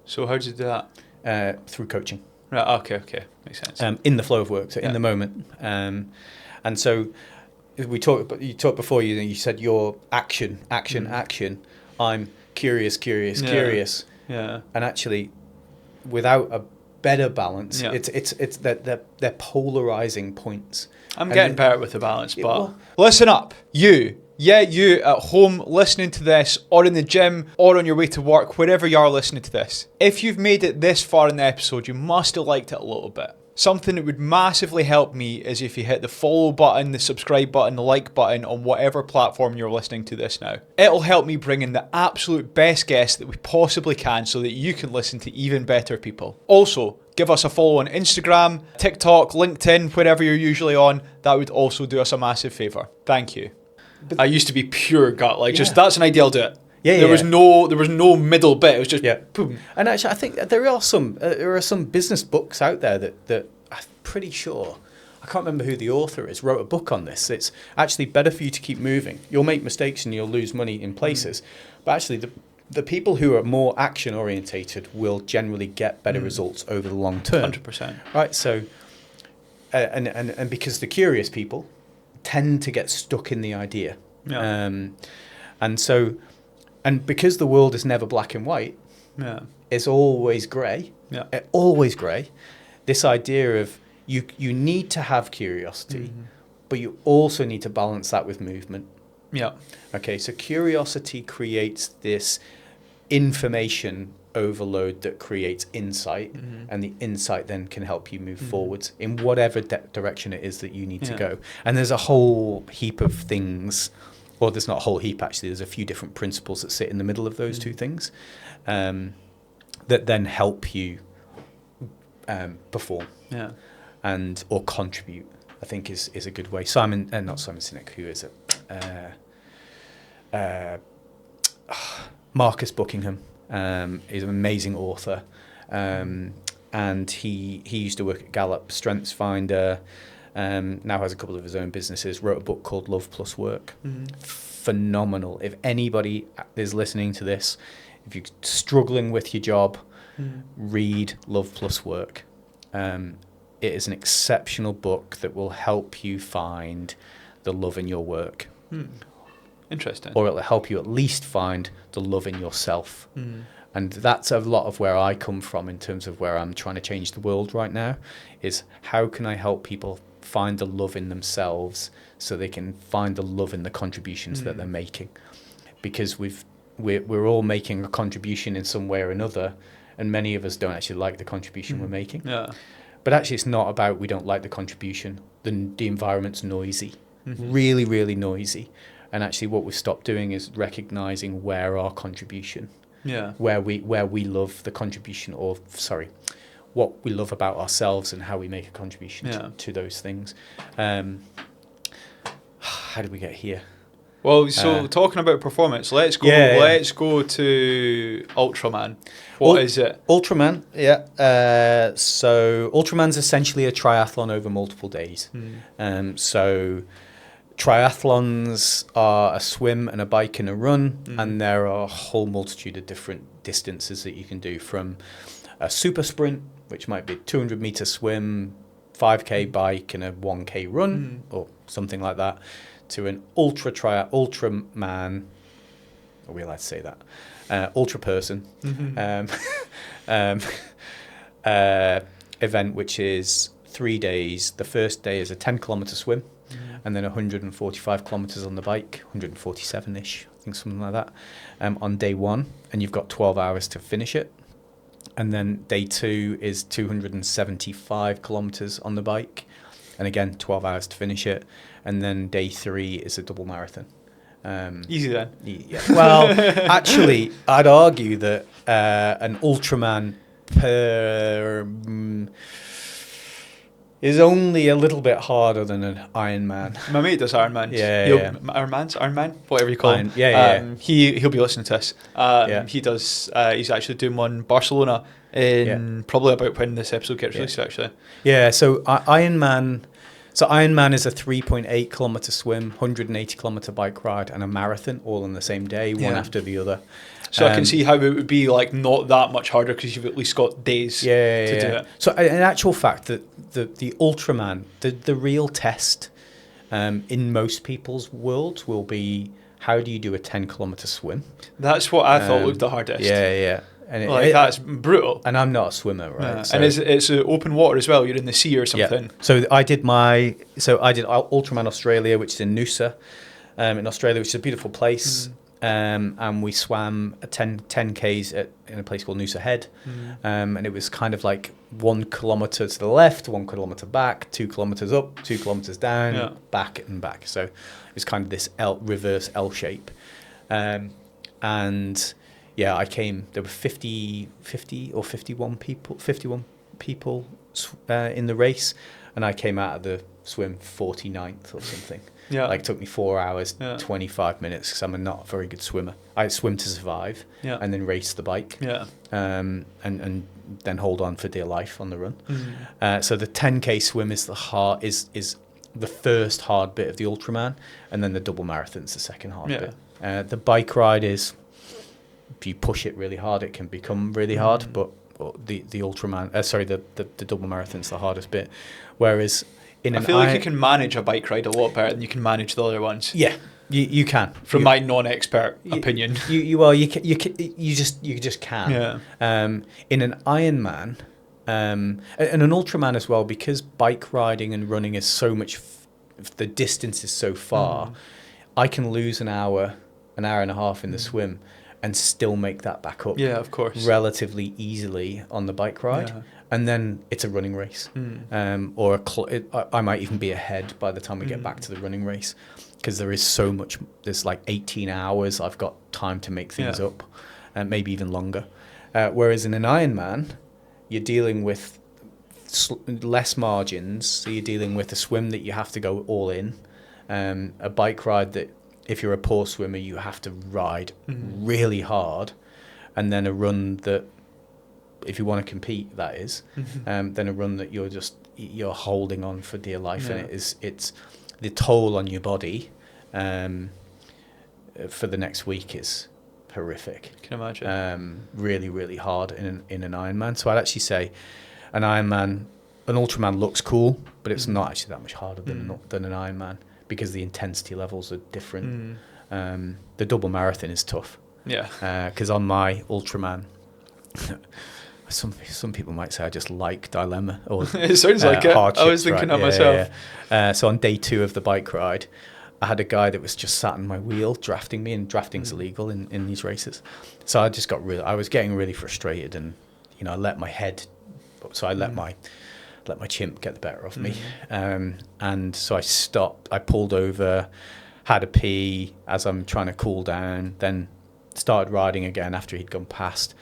So how do you do that? Through coaching. Right. Okay. Makes sense. In the flow of work, so in the moment. And so you talked before, you said your action. I'm curious. Yeah. And actually, without a better balance, it's that they're polarizing points. I'm getting better with the balance, but listen up, you at home listening to this, or in the gym, or on your way to work, wherever you are listening to this. If you've made it this far in the episode, you must have liked it a little bit. Something that would massively help me is if you hit the follow button, the subscribe button, the like button on whatever platform you're listening to this now. It'll help me bring in the absolute best guests that we possibly can so that you can listen to even better people. Also, give us a follow on Instagram, TikTok, LinkedIn, wherever you're usually on. That would also do us a massive favour. Thank you. But I used to be pure gut, just that's an idea, I'll do it. There was no middle bit. It was just boom. And actually, I think there are some business books out there that I'm pretty sure, I can't remember who the author is, wrote a book on this. It's actually better for you to keep moving. You'll make mistakes and you'll lose money in places, but actually the people who are more action orientated will generally get better results over the long term. 100%. Right. So, and because the curious people tend to get stuck in the idea. Yeah. And because the world is never black and white, it's always grey. Yeah. Always grey. This idea of you need to have curiosity, but you also need to balance that with movement. Yeah. Okay, so curiosity creates this information overload that creates insight, and the insight then can help you move forwards in whatever direction it is that you need to go. And there's a whole heap of things, or there's not a whole heap actually, there's a few different principles that sit in the middle of those two things, that then help you perform and or contribute, I think is a good way. Not Simon Sinek, who is it? Marcus Buckingham is an amazing author, and he used to work at Gallup Strengths Finder, now has a couple of his own businesses, wrote a book called Love Plus Work. Phenomenal. If anybody is listening to this, if you're struggling with your job, read Love Plus Work. It is an exceptional book that will help you find the love in your work. Interesting. Or it'll help you at least find the love in yourself. And that's a lot of where I come from in terms of where I'm trying to change the world right now, is how can I help people find the love in themselves so they can find the love in the contributions that they're making. Because we're all making a contribution in some way or another, and many of us don't actually like the contribution we're making. Yeah. But actually it's not about we don't like the contribution. The environment's noisy, really, really noisy. And actually what we've stopped doing is recognizing where our contribution, where we love the contribution, what we love about ourselves and how we make a contribution to those things. How did we get here? Well, so talking about performance, let's go to Ultraman. What is it? Ultraman, so Ultraman's essentially a triathlon over multiple days. So triathlons are a swim and a bike and a run, and there are a whole multitude of different distances that you can do, from a super sprint, which might be a 200-meter swim, 5K bike, and a 1K run, or something like that, to an Ultraman. Are we allowed to say that? Ultra person event, which is 3 days. The first day is a 10-kilometer swim, and then 145 kilometers on the bike, 147-ish, I think, something like that, on day one, and you've got 12 hours to finish it. And then day two is 275 kilometers on the bike, and again 12 hours to finish it. And then day three is a double marathon. Easy then. Yeah. Well, actually, I'd argue that an Ultraman is only a little bit harder than an Ironman. My mate does Ironman. Ironman, whatever you call him. He'll be listening to us. He does. He's actually doing one in Barcelona in probably about when this episode gets released. Actually. Yeah. So Ironman. So Ironman is a 3.8 kilometer swim, 180 kilometer bike ride, and a marathon, all on the same day, one after the other. So I can see how it would be like not that much harder, because you've at least got days to do it. So in actual fact, the Ultraman, the real test in most people's worlds will be, how do you do a 10-kilometer swim? That's what I thought looked the hardest. Yeah. And that's brutal. And I'm not a swimmer, right? Yeah. So. And it's open water as well. You're in the sea or something. Yeah. So I did Ultraman Australia, which is in Noosa, in Australia, which is a beautiful place. And we swam 10 Ks in a place called Noosa Head. And it was kind of like 1 kilometer to the left, 1 kilometer back, 2 kilometers up, 2 kilometers down, back and back. So it was kind of this reverse L shape. And yeah, there were 50 or 51 people in the race, and I came out of the swim 49th or something. Like it took me 4 hours, 25 minutes, because I'm not a very good swimmer. I swim to survive, and then race the bike, and then hold on for dear life on the run. So the 10K swim is is the first hard bit of the Ultraman, and then the double marathon's the second hard bit. The bike ride is, if you push it really hard, it can become really hard, but the Ultraman, the double marathon's the hardest bit. Whereas in I an feel like you can manage a bike ride a lot better than you can manage the other ones. Yeah, you can. From my non-expert opinion. You just can. Yeah. In an Ironman, and an Ultraman as well, because bike riding and running is so much, the distance is so far. I can lose an hour and a half in the swim, and still make that back up. Yeah, of course. Relatively easily on the bike ride. Yeah. And then it's a running race, or I might even be ahead by the time we get back to the running race, because there is so much. There's like 18 hours I've got time to make things up, and maybe even longer. Whereas in an Ironman, you're dealing with less margins, so you're dealing with a swim that you have to go all in, a bike ride that if you're a poor swimmer you have to ride really hard, and then a run that, if you want to compete, that is, then a run that you're holding on for dear life, and it's the toll on your body for the next week is horrific. I can imagine. Really, really hard in an Ironman. So I'd actually say an Ultraman looks cool, but it's not actually that much harder than an Ironman, because the intensity levels are different. The double marathon is tough. Yeah. Because on my Ultraman, some people might say I just like dilemma, or it sounds like it. I was thinking that myself. So on day 2 of the bike ride, I had a guy that was just sat on my wheel drafting me, and drafting's illegal in these races. So I just I was getting really frustrated, and I let my head, so I let my chimp get the better of me, and so I stopped. I pulled over, had a pee as I'm trying to cool down, then started riding again after he'd gone past.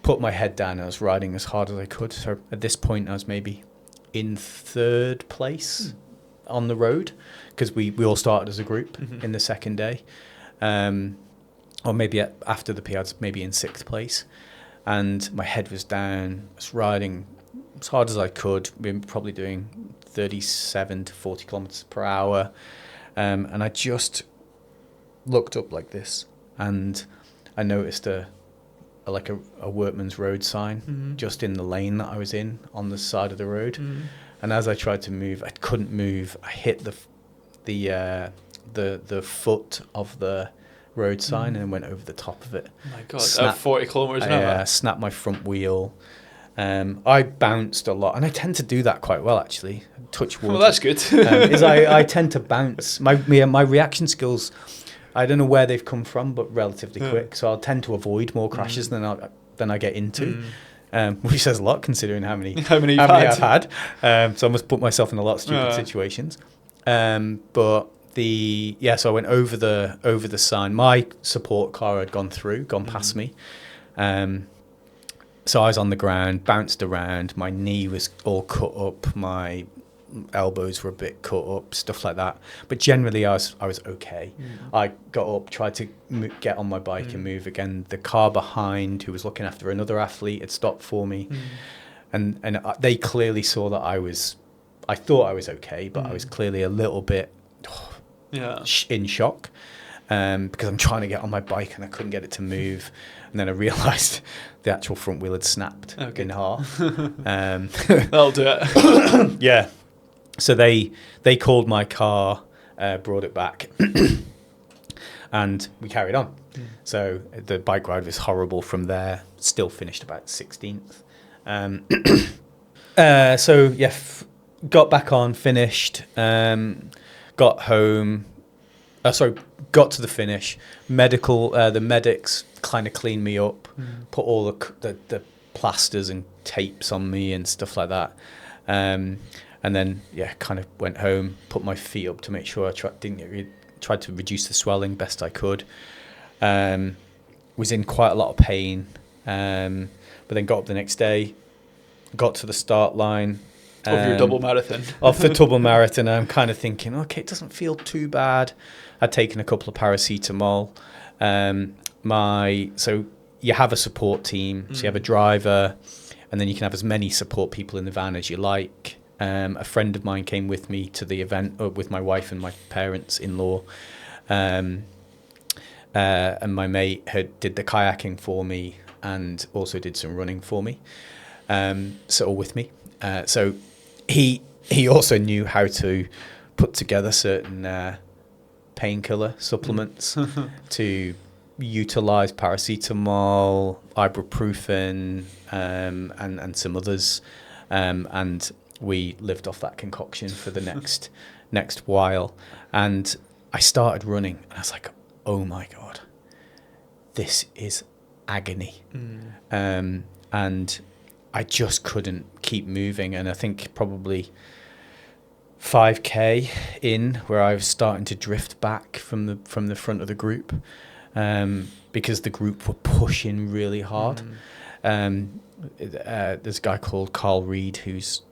Put my head down, and I was riding as hard as I could. So at this point I was maybe in 3rd place on the road, because we all started as a group in the second day, or maybe after the P I was maybe in 6th place, and my head was down. I was riding as hard as I could. We were probably doing 37 to 40 kilometers per hour, and I just looked up like this, and I noticed a workman's road sign just in the lane that I was in on the side of the road. And as I tried to move, I couldn't move. I hit the foot of the road sign and went over the top of it. Oh my God, at 40 kilometers an hour. Snapped my front wheel. I bounced a lot, and I tend to do that quite well, actually. Touch wood. Well, that's good. I tend to bounce. My reaction skills, I don't know where they've come from, but relatively quick. So I'll tend to avoid more crashes than I get into, which says a lot considering how many I've had. So I must put myself in a lot of stupid situations. So I went over the sign. My support car had gone past me. So I was on the ground, bounced around. My knee was all cut up. My elbows were a bit cut up, stuff like that. But generally, I was okay. I got up, tried to get on my bike and move again. The car behind, who was looking after another athlete, had stopped for me, and they clearly saw that I thought I was okay, but I was clearly a little bit in shock, because I'm trying to get on my bike and I couldn't get it to move. And then I realised the actual front wheel had snapped in half. That'll do it. Yeah. So they called my car, brought it back, and we carried on. So the bike ride was horrible from there. Still finished about 16th. Got back on, finished, got home. Got to the finish. The medics kind of cleaned me up, put all the plasters and tapes on me and stuff like that. And then, kind of went home, put my feet up to make sure I tried to reduce the swelling best I could. Was in quite a lot of pain, but then got up the next day, got to the start line. Of your double marathon. Of the double marathon, I'm kind of thinking, okay, it doesn't feel too bad. I'd taken a couple of paracetamol. So you have a support team, so you have a driver, and then you can have as many support people in the van as you like. A friend of mine came with me to the event with my wife and my parents-in-law, and my mate did the kayaking for me and also did some running for me, so with me. So he he also knew how to put together certain painkiller supplements to utilize paracetamol, ibuprofen, and some others, and we lived off that concoction for the next while. And I started running, and I was like, oh my God, this is agony. And I just couldn't keep moving. And I think probably 5K in, where I was starting to drift back from the front of the group, because the group were pushing really hard. There's a guy called Carl Reed who's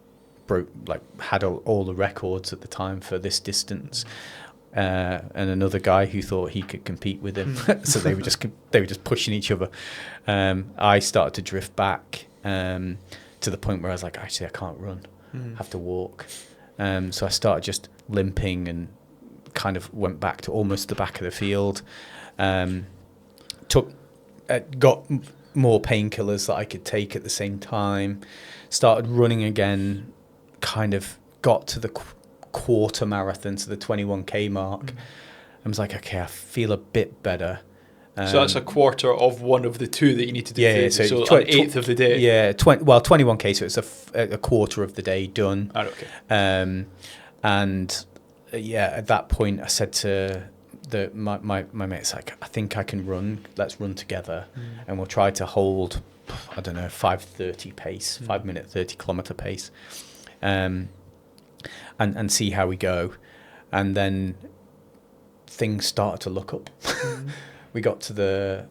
had all the records at the time for this distance, and another guy who thought he could compete with him. So they were just pushing each other. I started to drift back to the point where I was like, actually, I can't run. I have to walk. So I started just limping and kind of went back to almost the back of the field. Got more painkillers that I could take at the same time. Started running again. Kind of got to the quarter marathon, to the 21K mark. I was like, okay, I feel a bit better. So that's a quarter of one of the two that you need to do. Yeah, so an eighth of the day. Yeah, 21K, so it's a quarter of the day done. Oh, okay. And at that point, I said to my mates, like, I think I can run. Let's run together, and we'll try to hold, I don't know, 5:30 pace, 5 minute 30 kilometer pace, and see how we go. And then things started to look up. We got to the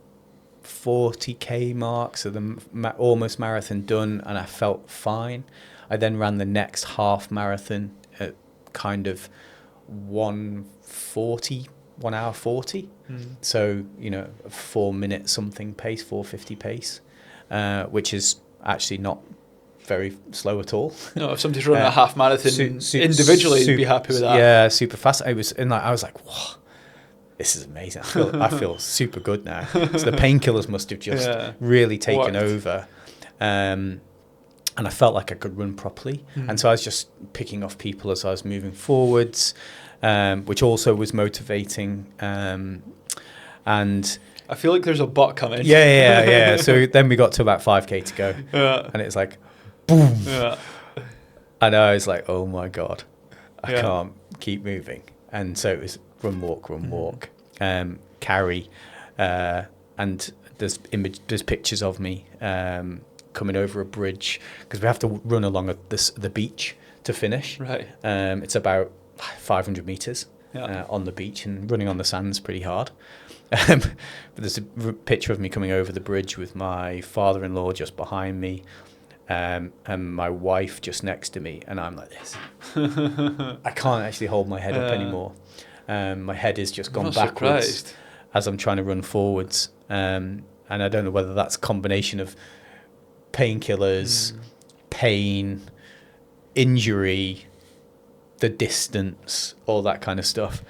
40K mark, so the almost marathon done, and I felt fine. I then ran the next half marathon at kind of 1 hour 40. So, 4 minute something pace, 4:50 pace, which is actually not very slow at all. No, if somebody's running a half marathon individually, you'd be happy with that. Yeah, super fast. I was like, whoa, this is amazing. I feel super good now. So the painkillers must have just really taken over. And I felt like I could run properly. And so I was just picking off people as I was moving forwards, which also was motivating. And I feel like there's a butt coming. Yeah. So then we got to about 5K to go. And it's like, boom. And I was like, oh my God, I can't keep moving. And so it was run, walk, carry. And there's pictures of me coming over a bridge, because we have to run along the beach to finish. Right. It's about 500 meters on the beach, and running on the sand's pretty hard. But there's a picture of me coming over the bridge with my father-in-law just behind me, and my wife just next to me, and I'm like this. I can't actually hold my head up anymore. My head is just gone backwards as I'm trying to run forwards. And I don't know whether that's a combination of painkillers, pain, injury, the distance, all that kind of stuff.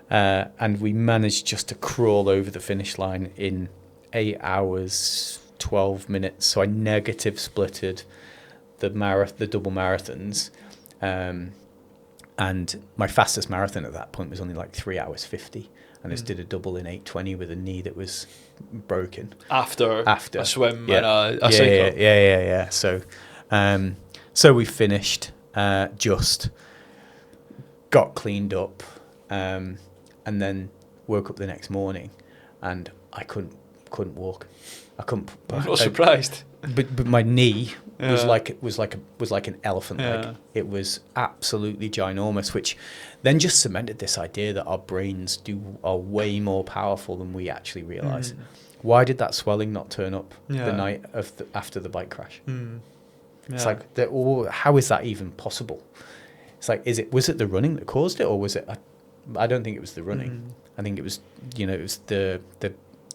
And we managed just to crawl over the finish line in 8 hours, 12 minutes. So I negative splitted the double marathons. And my fastest marathon at that point was only like 3 hours 50. And I just did a double in 8:20 with a knee that was broken. After a swim and a cycle. Yeah. So we finished, just got cleaned up, and then woke up the next morning, and I couldn't walk. I couldn't. I'm not surprised. But my knee was like an elephant leg. It was absolutely ginormous, which then just cemented this idea that our brains are way more powerful than we actually realise. Why did that swelling not turn up the night after the bike crash? It's like, how is that even possible? It's like, was it the running that caused it, or was it? I don't think it was the running. I think it was, it was the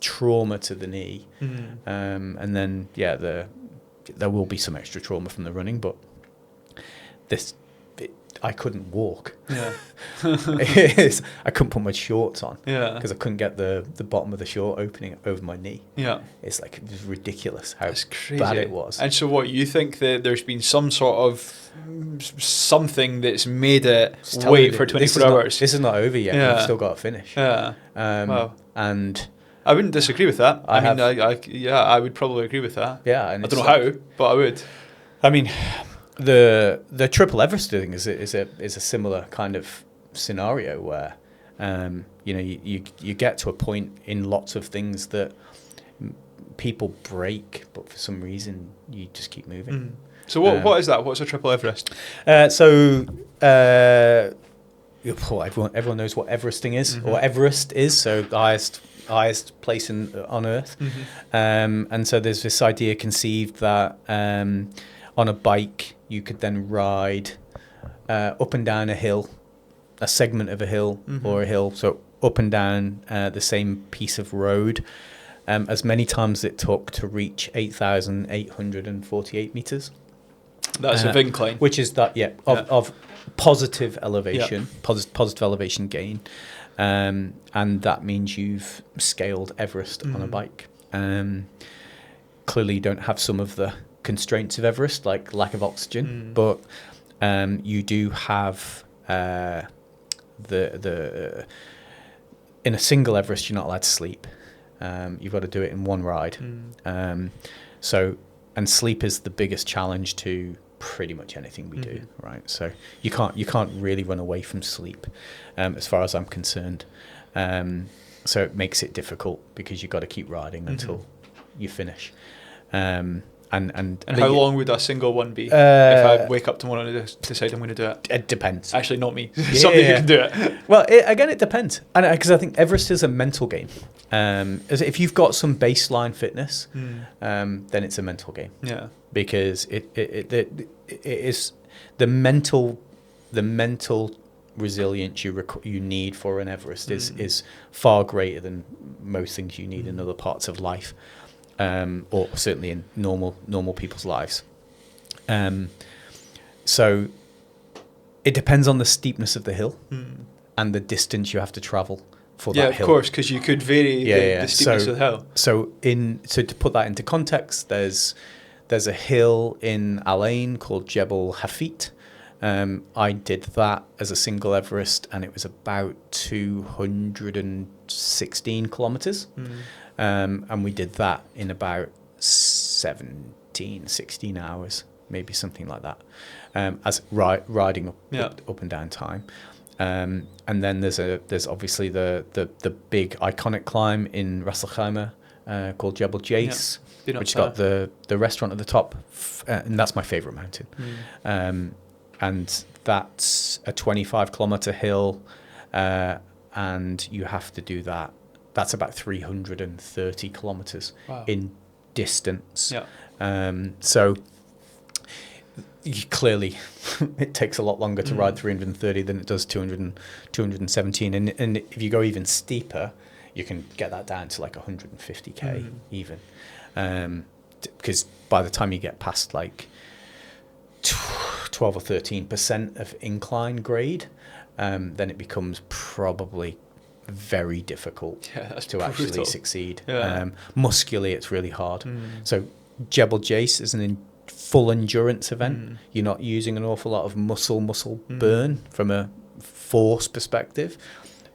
trauma to the knee, and then there will be some extra trauma from the running, but I couldn't walk. Yeah. I couldn't put my shorts on. Yeah. Because I couldn't get the bottom of the short opening over my knee. Yeah. It's like, it was ridiculous how That's crazy. bad it was. And so what, you think that there's been some sort of something that's made it wait for 24 hours? This is not over yet. Yeah. We've still got to finish. Yeah. Wow. And I wouldn't disagree with that. I would probably agree with that. yeah, I don't know how, but I would. I mean, the triple Everest thing is a similar kind of scenario where, you get to a point in lots of things that people break, but for some reason you just keep moving. Mm. So what is that? What's a triple Everest? Everyone knows what Everesting is, or Everest is. So the highest place on Earth. And so there's this idea conceived that on a bike you could then ride up and down a hill, a segment of a hill or a hill, so up and down the same piece of road as many times as it took to reach 8,848 meters. That's a incline. Which is that, of positive elevation, positive elevation gain. And that means you've scaled Everest on a bike. Clearly you don't have some of the constraints of Everest, like lack of oxygen, but you do have the in a single Everest you're not allowed to sleep. You've got to do it in one ride. And sleep is the biggest challenge to pretty much anything we do, right? So you can't really run away from sleep, as far as I'm concerned. So it makes it difficult because you've got to keep riding until you finish. And how long would a single one be if I wake up tomorrow and decide I'm going to do it? It depends. Actually, not me. Somebody who can do it. Well, it depends. And because I think Everest is a mental game. If you've got some baseline fitness, then it's a mental game. Yeah. Because it is the mental resilience you need for an Everest is far greater than most things you need in other parts of life. Or certainly in normal people's lives. So it depends on the steepness of the hill and the distance you have to travel for that hill. Yeah, of course, because you could vary the steepness of the hill. So to put that into context, there's a hill in Al Ain called Jebel Hafit. I did that as a single Everest, and it was about 216 kilometers. And we did that in about 16 hours, maybe something like that, as riding up and down time. And then there's obviously the big iconic climb in Restless called Jebel Jais, which got the restaurant at the top, and that's my favorite mountain. And that's a 25 kilometer hill, and you have to do that. That's about 330 kilometers in distance. So clearly it takes a lot longer to ride 330 than it does 217. And if you go even steeper, you can get that down to like 150k even. Because by the time you get past like 12 or 13% of incline grade, then it becomes probably very difficult to actually succeed. Muscularly, it's really hard. So Jebel Jais is an full endurance event. You're not using an awful lot of muscle burn from a force perspective.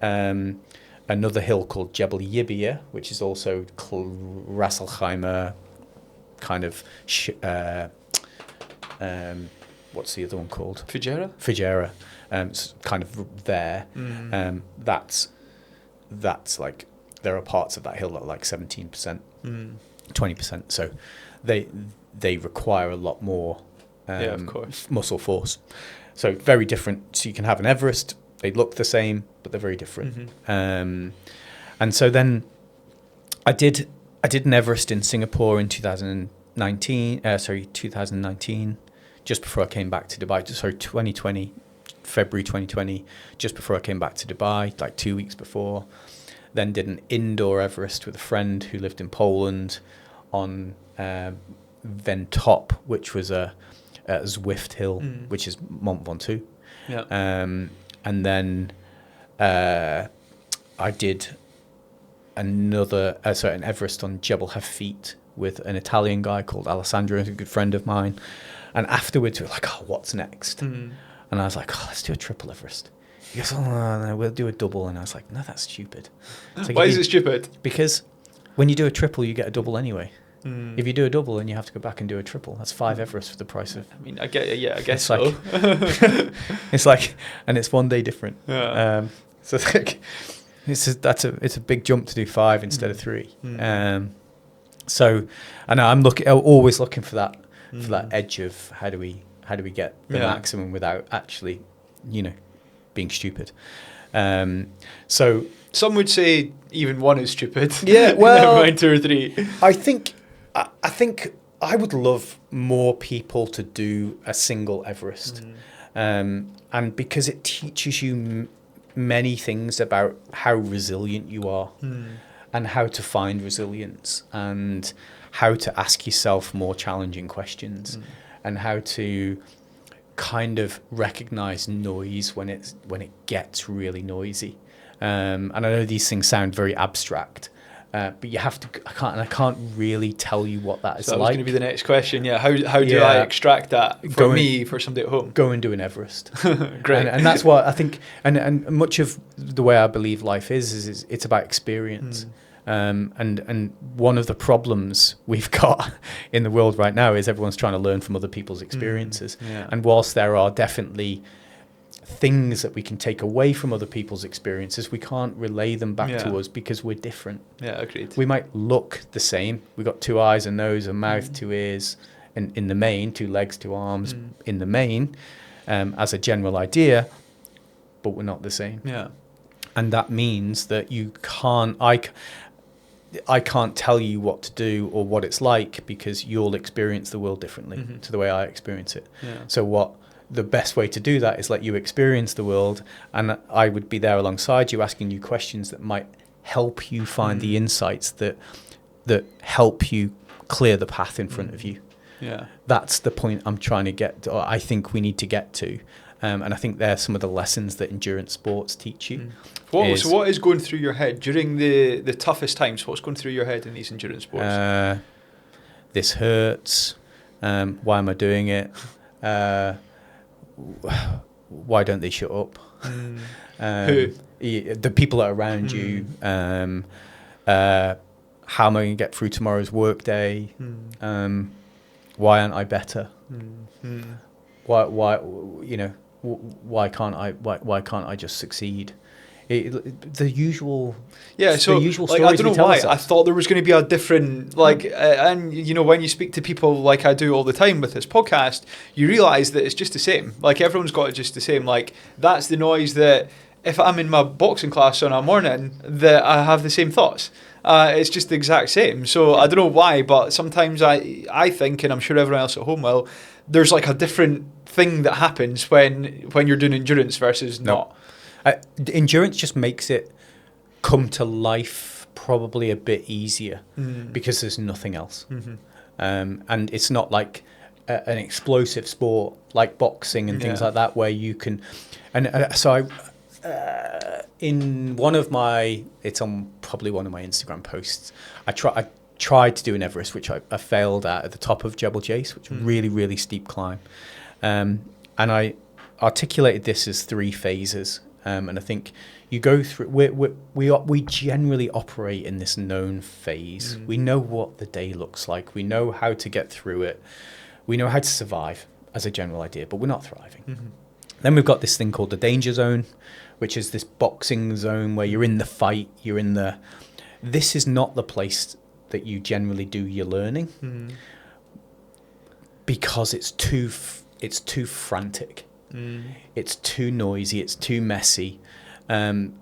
Another hill called Jebel Yibia, which is also Rasselheimer kind of what's the other one called? Fujairah. It's kind of there. That's like, there are parts of that hill that are like 17%, 20%. So they require a lot more of course, muscle force. So very different. So you can have an Everest, they look the same, but they're very different. And so then I did an Everest in Singapore in 2019, just before I came back to Dubai. 2020. February 2020, just before I came back to Dubai, like 2 weeks before. Then did an indoor Everest with a friend who lived in Poland on Ventop, which was a Zwift hill, which is Mont Ventoux. Yeah. And then I did an Everest on Jebel Hafit with an Italian guy called Alessandro, who's a good friend of mine. And afterwards, we were like, oh, what's next? And I was like, oh, let's do a triple Everest. He goes, oh, no, we'll do a double. And I was like, no, that's stupid. Like, why is it stupid? Because when you do a triple, you get a double anyway. If you do a double and you have to go back and do a triple, that's 5 Everest for the price of... I mean, I guess so. Like, it's like, and it's one day different. Yeah. So it's like, it's a big jump to do 5 instead of 3. So, and I'm always looking for that edge of how do we get the maximum without actually, being stupid. So some would say even 1 is stupid. Yeah, well, never mind 2 or 3. I think I would love more people to do a single Everest, and because it teaches you many things about how resilient you are, and how to find resilience, and how to ask yourself more challenging questions, and how to kind of recognize noise when it gets really noisy. And I know these things sound very abstract, but you have to. I can't really tell you what that is so that like. was going to be the next question. Yeah, how do I extract that for somebody at home? Go and do an Everest. Great. And that's what I think. And much of the way I believe life is it's about experience. And one of the problems we've got in the world right now is everyone's trying to learn from other people's experiences. And whilst there are definitely things that we can take away from other people's experiences, we can't relay them back to us because we're different. Yeah, agreed. We might look the same. We've got 2 eyes, a nose, a mouth, 2 ears, and in the main, 2 legs, 2 arms in the main, as a general idea, but we're not the same. Yeah. And that means that you can't, I can't tell you what to do or what it's like because you'll experience the world differently to the way I experience it. Yeah. So the best way to do that is let you experience the world, and I would be there alongside you asking you questions that might help you find the insights that help you clear the path in front of you. Yeah. That's the point I'm trying to get to, or I think we need to get to. And I think they're some of the lessons that endurance sports teach you. So what is going through your head during the toughest times? What's going through your head in these endurance sports? This hurts. Why am I doing it? Why don't they shut up? Who? The people that are around you. How am I going to get through tomorrow's work day? Why aren't I better? Why can't I just succeed? The usual. Yeah, so the usual stories I don't know why. I thought there was going to be a different and when you speak to people like I do all the time with this podcast, you realise that it's just the same. Like everyone's got it just the same. Like that's the noise that if I'm in my boxing class on a morning, that I have the same thoughts. It's just the exact same. So I don't know why, but sometimes I think, and I'm sure everyone else at home will, there's like a different thing that happens when you're doing endurance versus not. Endurance just makes it come to life probably a bit easier because there's nothing else. And it's not like an explosive sport like boxing and things like that where you can... So in one of my... It's on probably one of my Instagram posts. I tried to do an Everest, which I failed at the top of Jebel Jais, which was really, really steep climb. And I articulated this as 3 phases. And I think you go through. We generally operate in this known phase. We know what the day looks like. We know how to get through it. We know how to survive as a general idea, but we're not thriving. Then we've got this thing called the danger zone, which is this boxing zone where you're in the fight. This is not the place that you generally do your learning because it's too frantic. It's too noisy, it's too messy, and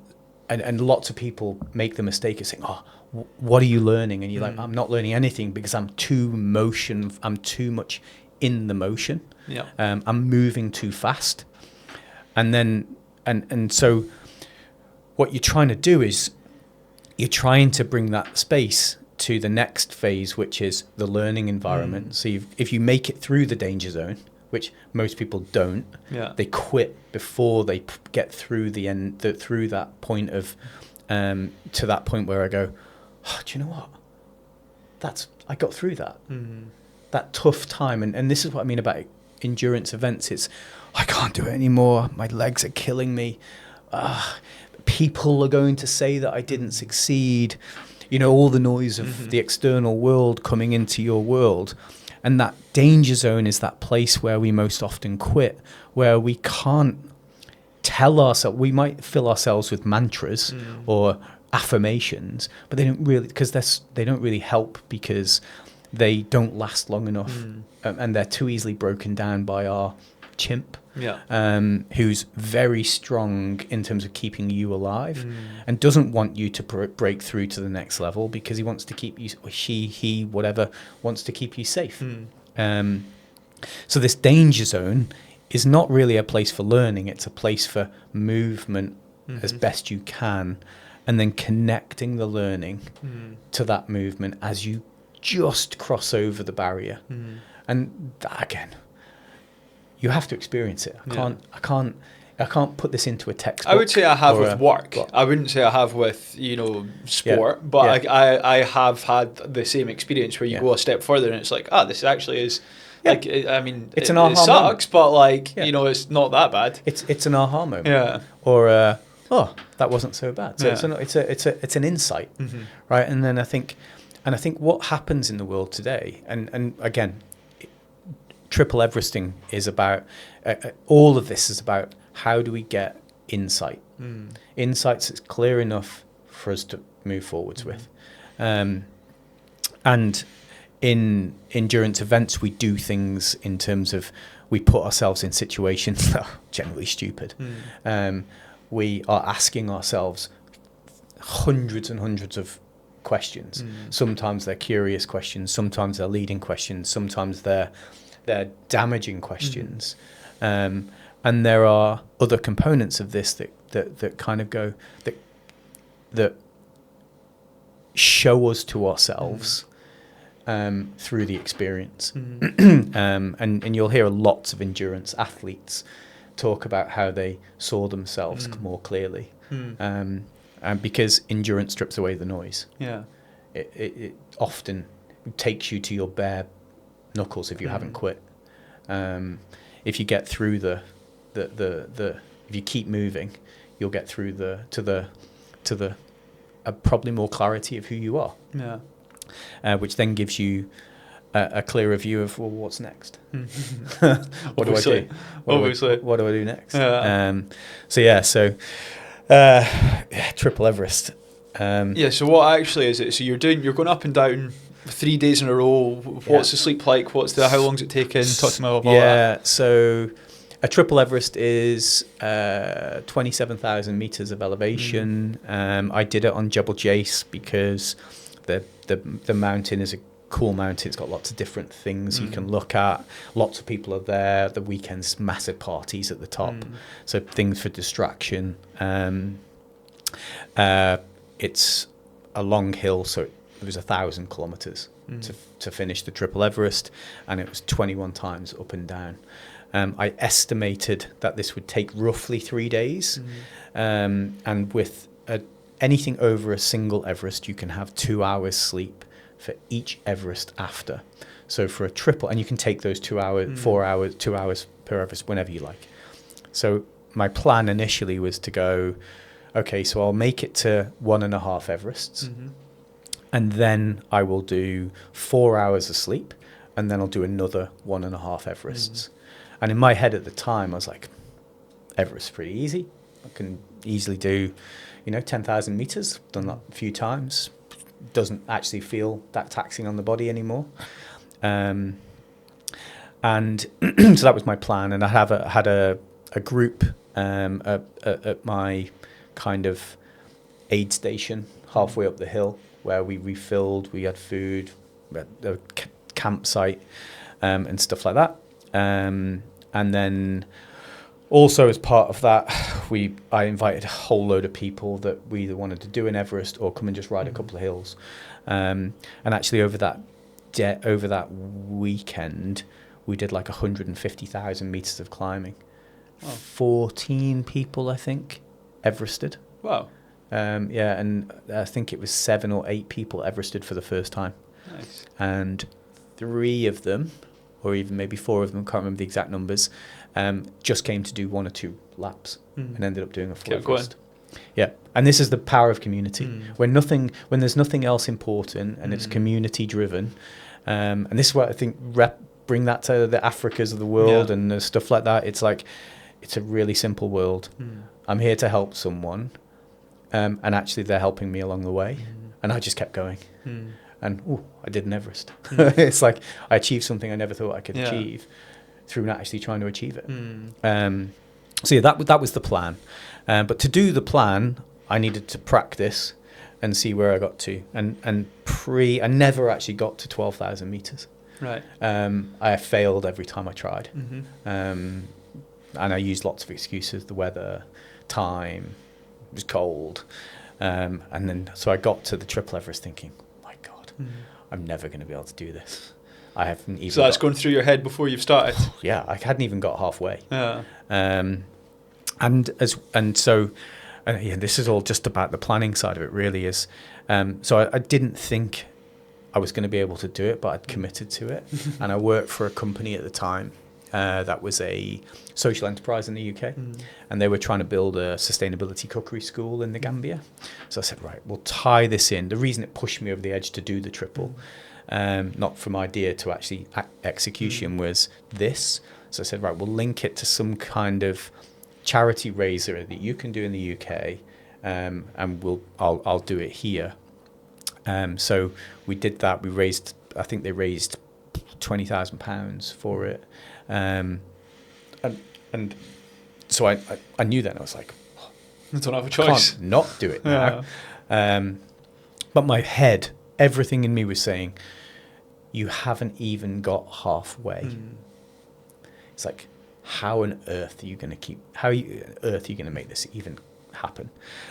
lots of people make the mistake of saying, "Oh, what are you learning?" And you're like, "I'm not learning anything because I'm too much in the motion. I'm moving too fast." And then and so what you're trying to do is you're trying to bring that space to the next phase, which is the learning environment. So if you make it through the danger zone, which most people don't. Yeah. They quit before they get through the end, through that point of, to that point where I go, oh, do you know what? I got through that. That tough time. And this is what I mean about endurance events. It's, I can't do it anymore. My legs are killing me. People are going to say that I didn't succeed. You know, all the noise of the external world coming into your world. And that danger zone is that place where we most often quit, where we can't tell ourselves, we might fill ourselves with mantras or affirmations, but they don't really, because they don't really help, because they don't last long enough, and they're too easily broken down by our chimp, who's very strong in terms of keeping you alive and doesn't want you to break through to the next level, because he wants to keep you, or he, whatever, wants to keep you safe. So this danger zone is not really a place for learning. It's a place for movement as best you can, and then connecting the learning to that movement as you just cross over the barrier. And that, again, you have to experience it. I can't put this into a textbook. I would say I have with work. I wouldn't say I have with, sport, but I have had the same experience where you go a step further and it's like, this actually is, like, I mean, it's an aha it sucks, moment. but it's not that bad. It's an aha moment. Yeah. Or that wasn't so bad. So it's an insight, right? And then I think what happens in the world today, and again, triple Everesting is about, all of this is about, how do we get insight? Insights that's clear enough for us to move forwards with. And in endurance events, we do things in terms of, we put ourselves in situations that are generally stupid. We are asking ourselves hundreds and hundreds of questions. Sometimes they're curious questions, sometimes they're leading questions, sometimes they're damaging questions. And there are other components of this that kind of go, that show us to ourselves through the experience. And you'll hear lots of endurance athletes talk about how they saw themselves more clearly. And because endurance strips away the noise. It often takes you to your bare knuckles if you haven't quit. If you get through if you keep moving, you'll get through to the probably more clarity of who you are. Which then gives you a clearer view of, well, what's next? What do I do? What do I do next? Triple Everest. So what actually is it? So you're going up and down 3 days in a row. What's the sleep like? How long's it taken? Talk to me about that. So a triple Everest is 27,000 meters of elevation. I did it on Jebel Jais because the mountain is a cool mountain. It's got lots of different things you can look at. Lots of people are there. The weekends, massive parties at the top. So things for distraction. It's a long hill, so it was 1,000 kilometers to finish the triple Everest, and it was 21 times up and down. I estimated that this would take roughly 3 days, and with anything over a single Everest, you can have 2 hours sleep for each Everest after. So for a triple, and you can take those 2 hours, 4 hours, 2 hours per Everest whenever you like. So my plan initially was to go, okay, so I'll make it to 1.5 Everests, and then I will do 4 hours of sleep, and then I'll do another 1.5 Everests. And in my head at the time, I was like, Everest's pretty easy. I can easily do, 10,000 meters. Done that a few times. Doesn't actually feel that taxing on the body anymore. And so that was my plan. And I had a group at my kind of aid station halfway up the hill where we refilled. We had food, we had a campsite, and stuff like that. And then also as part of that, I invited a whole load of people that we either wanted to do an Everest or come and just ride a couple of hills. And actually over that weekend, we did like 150,000 meters of climbing. Wow. 14 people, I think, Everested. Wow. Yeah, and I think it was 7 or 8 people Everested for the first time. Nice. And 3 of them, or even maybe 4 of them, can't remember the exact numbers, just came to do 1 or 2 laps and ended up doing a full Kept going. Everest. Yeah, and this is the power of community. When there's nothing else important and it's community driven, and this is what I think bring that to the Africas of the world and the stuff like that. It's like, it's a really simple world. I'm here to help someone, and actually they're helping me along the way, and I just kept going. And I did an Everest. It's like I achieved something I never thought I could achieve through not actually trying to achieve it. So yeah, that was the plan. But to do the plan, I needed to practice and see where I got to. I never actually got to 12,000 meters. Right. I failed every time I tried. And I used lots of excuses: the weather, time, it was cold. And then so I got to the Triple Everest thinking, my God, I'm never going to be able to do this. I haven't even. So that's going through your head before you've started. Yeah, I hadn't even got halfway. Yeah. This is all just about the planning side of it, really. So I didn't think I was going to be able to do it, but I'd committed to it. And I worked for a company at the time that was a social enterprise in the UK, and they were trying to build a sustainability cookery school in the Gambia. So I said, right, we'll tie this in. The reason it pushed me over the edge to do the triple, not from idea to actually execution, was this. So I said, right, we'll link it to some kind of charity raiser that you can do in the UK, and I'll do it here. So we did that. I think they raised £20,000 for it, and so I knew then. I was like, I don't have a choice. Can't not do it now. But my head, everything in me was saying, you haven't even got halfway. It's like, how on earth are you going to make this even happen?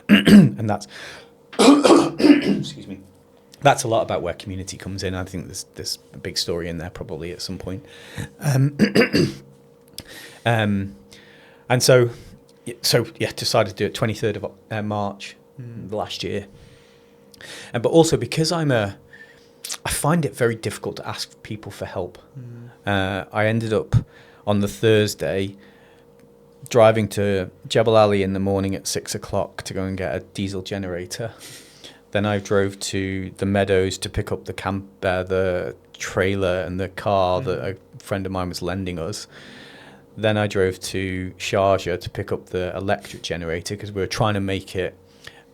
And that's excuse me. That's a lot about where community comes in. I think there's a big story in there probably at some point. And so decided to do it 23rd of March last year. But also because I find it very difficult to ask people for help. I ended up on the Thursday driving to Jebel Ali in the morning at 6 o'clock to go and get a diesel generator. Then I drove to the Meadows to pick up the trailer and the car that a friend of mine was lending us. Then I drove to Sharjah to pick up the electric generator because we were trying to make it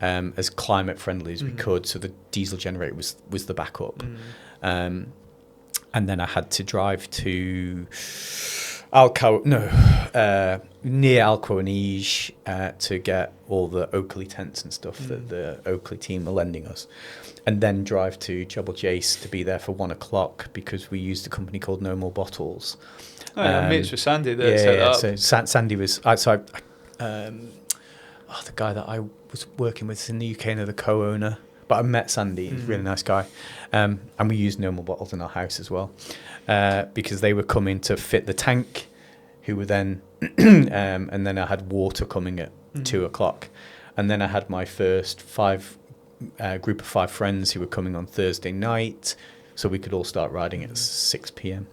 as climate friendly as we could. So the diesel generator was the backup. And then I had to drive to near Al Qawanij to get all the Oakley tents and stuff that the Oakley team are lending us, and then drive to Jebel Jais to be there for 1 o'clock because we used a company called No More Bottles. Mates with Sandy that set that up. So Sandy was the guy that I was working with in the UK, the co-owner. But I met Sandy, he's a really nice guy. And we used No More Bottles in our house as well, because they were coming to fit the tank, who were then, and then I had water coming at 2 o'clock. And then I had my first group of 5 friends who were coming on Thursday night, so we could all start riding at 6 p.m.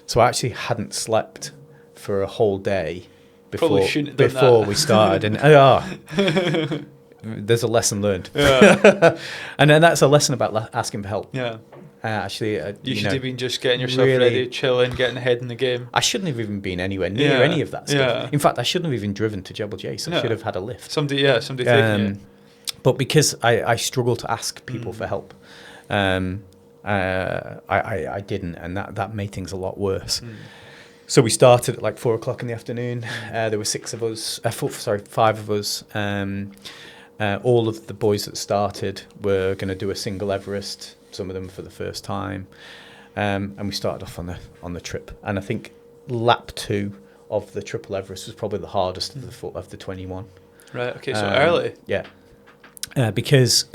So I actually hadn't slept for a whole day before we started. And there's a lesson learned. Yeah. And then that's a lesson about asking for help. Yeah. Actually, you should have been just getting yourself ready, chilling, getting ahead in the game. I shouldn't have even been anywhere near any of that stuff. In fact, I shouldn't have even driven to Jebel Jais. I should have had a lift. Somebody taking you. But because I struggle to ask people for help, I didn't, and that made things a lot worse. So we started at like 4 o'clock in the afternoon. There were 5 of us. All of the boys that started were going to do a single Everest, some of them for the first time, and we started off on the trip. And I think lap 2 of the Triple Everest was probably the hardest of the 21. Right. Okay. So early. Yeah. Because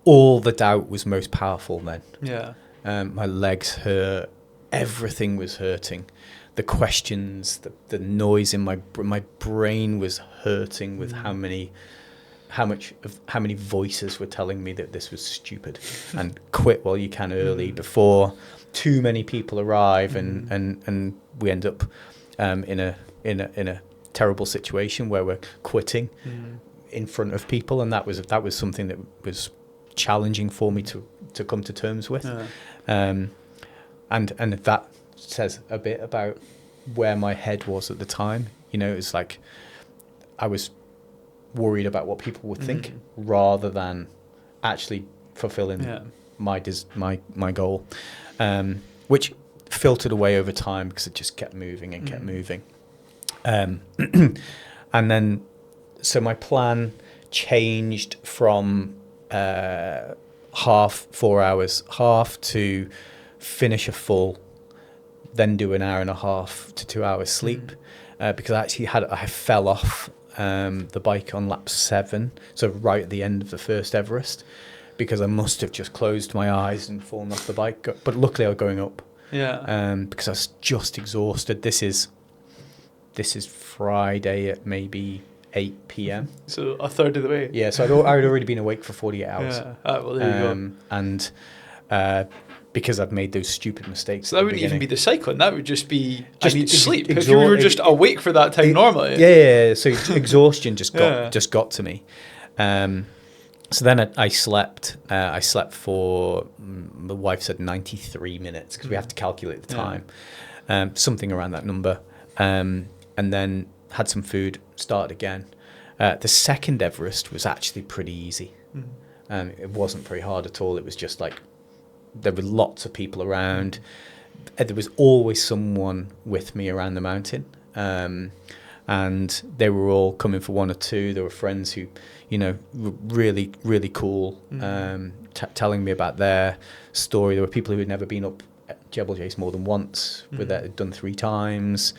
all the doubt was most powerful then. Yeah. My legs hurt everything was hurting. The questions, the noise in my brain was hurting with how many voices were telling me that this was stupid and quit while you can early before too many people arrive and we end up in a terrible situation where we're quitting in front of people, and that was something that was challenging for me to come to terms with. And that says a bit about where my head was at the time. You know, it was like I was worried about what people would think rather than actually fulfilling my goal, which filtered away over time because it just kept moving and kept moving. And then so my plan changed from half 4 hours, half to finish a full, then do an hour and a half to 2 hours sleep, because I fell off the bike on lap 7, so right at the end of the first Everest, because I must have just closed my eyes and fallen off the bike. But luckily I was going up, because I was just exhausted. This is Friday at maybe 8 p.m. So a third of the way. Yeah, so I'd already been awake for 48 hours. Yeah. Well, there you go. And because I've made those stupid mistakes. So that wouldn't even be the cycling. That would just be just I need sleep. If you were just awake for that time normally. Yeah. So exhaustion just got to me. So then I slept. I slept for, my wife said 93 minutes because we have to calculate the time, something around that number. And then had some food, started again. The second Everest was actually pretty easy. It wasn't very hard at all. It was just like, there were lots of people around. There was always someone with me around the mountain. And they were all coming for one or two. There were friends who, you know, were really, really cool, telling me about their story. There were people who had never been up Jebel Jais more than once, had done 3 times.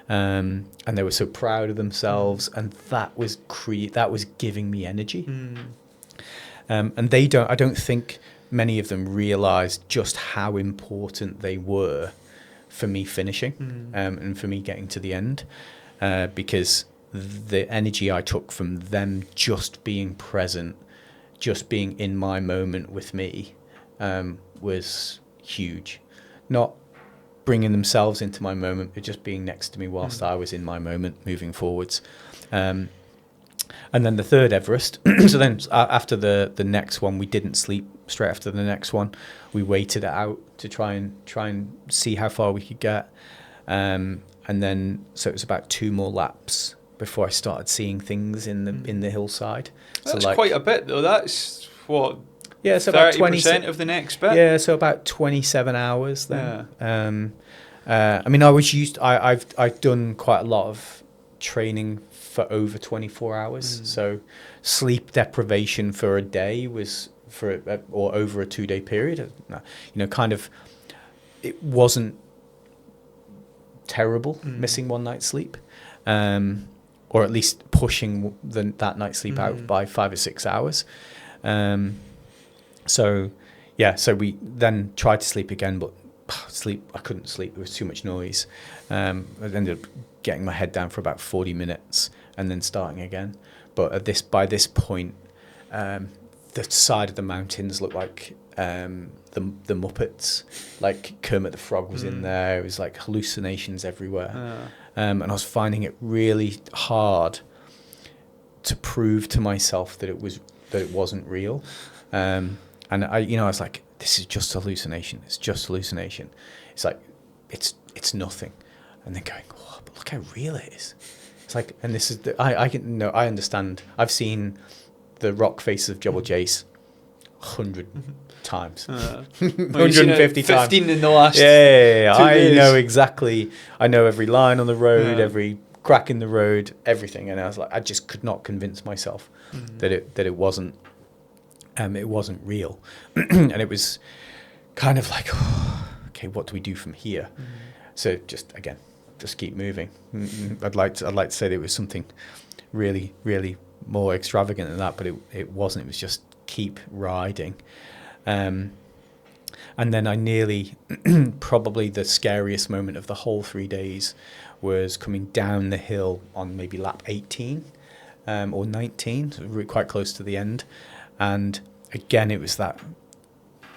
And they were so proud of themselves, and that was giving me energy. And I don't think many of them realized just how important they were for me finishing, and for me getting to the end, because the energy I took from them just being present, just being in my moment with me, was huge. Not bringing themselves into my moment, but just being next to me whilst I was in my moment, moving forwards. And then the third Everest, so then after the next one, we didn't sleep straight after the next one. We waited it out to try and see how far we could get. And then, so it was about 2 more laps before I started seeing things in the hillside. That's so quite a bit though. That's what? Yeah, so about 20% of the next bit. Yeah, so about 27 hours then. I mean, I've done quite a lot of training for over 24 hours. So sleep deprivation for a day was or over a 2-day period. You know, kind of, it wasn't terrible missing one night's sleep, or at least pushing that night's sleep out by 5 or 6 hours. So we then tried to sleep again, but I couldn't sleep. There was too much noise. I ended up getting my head down for about 40 minutes and then starting again. But by this point, the side of the mountains looked like the Muppets. Like Kermit the Frog was in there. It was like hallucinations everywhere. And I was finding it really hard to prove to myself that it wasn't real. And I was like, this is just hallucination. It's just hallucination. It's like, it's nothing. And then going, oh, but look how real it is. It's like, and this is I understand. I've seen the rock faces of Jebel Jais 100 times, 150 times. 15 in the last. Yeah, 2 I days. know exactly. I know every line on the road, every crack in the road, everything. And I was like, I just could not convince myself that it wasn't. It wasn't real. And it was kind of like, oh, okay, what do we do from here? So just keep moving. I'd like to say that it was something really, really more extravagant than that, but it wasn't. It was just keep riding. And And then I nearly, probably the scariest moment of the whole 3 days was coming down the hill on maybe lap 18 or 19, so quite close to the end. And again, it was that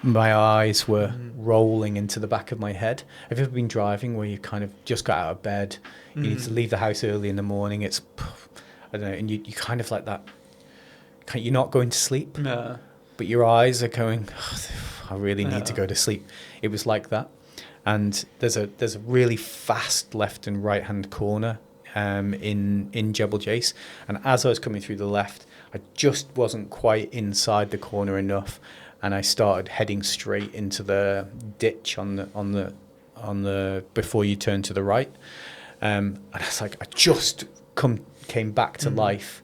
my eyes were rolling into the back of my head. Have you ever been driving where you kind of just got out of bed, you need to leave the house early in the morning, it's, I don't know, and you kind of like that, you're not going to sleep, but your eyes are going, I really need to go to sleep. It was like that. And there's a really fast left and right hand corner in Jebel Jais. And as I was coming through the left, I just wasn't quite inside the corner enough, and I started heading straight into the ditch on the before you turn to the right. And I was like, I just came back to life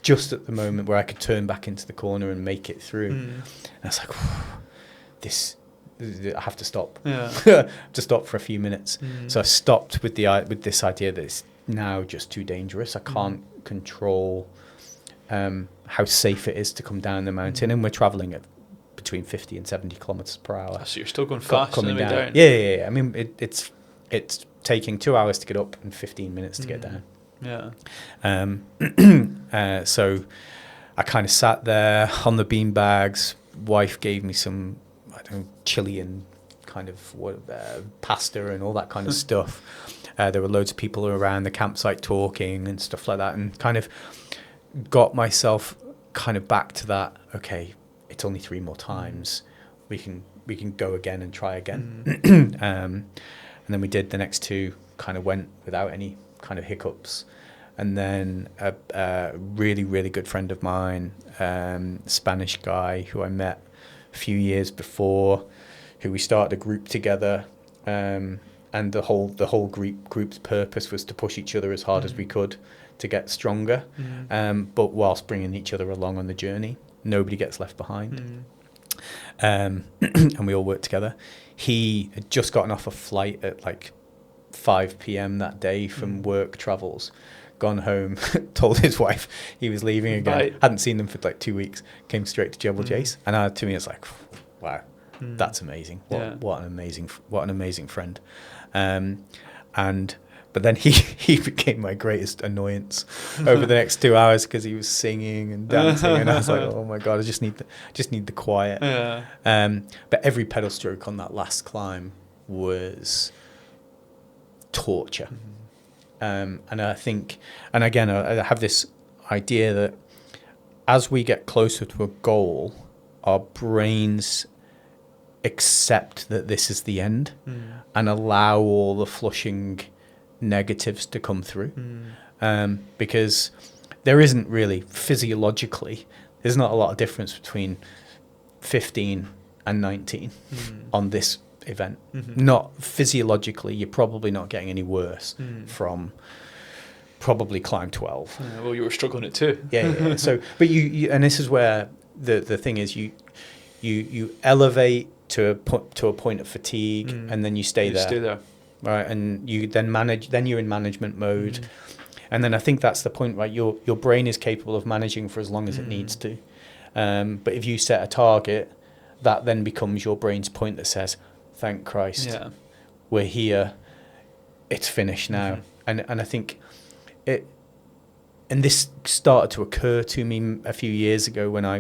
just at the moment where I could turn back into the corner and make it through. And I was like, I have to stop. To stop for a few minutes. So I stopped with this idea that it's now just too dangerous. I can't control how safe it is to come down the mountain, and we're traveling at between 50 and 70 kilometers per hour. So you're still going fast coming on the way down. Yeah. I mean, it's taking 2 hours to get up and 15 minutes to get down. So I kind of sat there on the beanbags. Wife gave me some, I don't know, Chilean kind of pasta and all that kind of stuff. There were loads of people around the campsite talking and stuff like that, and kind of got myself kind of back to that. Okay, it's only 3 more times. We can go again and try again. And then we did the next 2. Kind of went without any kind of hiccups. And then a really, really good friend of mine, Spanish guy who I met a few years before, who we started a group together, and the whole group's purpose was to push each other as hard as we could to get stronger, but whilst bringing each other along on the journey. Nobody gets left behind. And we all work together. He had just gotten off a flight at like 5 p.m. that day from work travels, gone home, told his wife he was leaving again. Right. Hadn't seen them for like 2 weeks, came straight to Jebel Jais. And to me, it's like, wow, that's amazing. What an amazing friend. But then he became my greatest annoyance over the next 2 hours because he was singing and dancing, and I was like, oh my god, I just need the quiet. But every pedal stroke on that last climb was torture. And I think, and again, I have this idea that as we get closer to a goal, our brains accept that this is the end and allow all the flushing negatives to come through, because there isn't really physiologically, there's not a lot of difference between 15 and 19 on this event. Not physiologically, you're probably not getting any worse from probably climb 12. Well, you were struggling it too. Yeah. So, but you and this is where the thing is, you elevate to a point of fatigue, and then you stay there. Right, and you then manage. Then you're in management mode, and then I think that's the point, right? Your brain is capable of managing for as long as it needs to, but if you set a target, that then becomes your brain's point that says, "Thank Christ, we're here. It's finished now." And I think it, and this started to occur to me a few years ago when I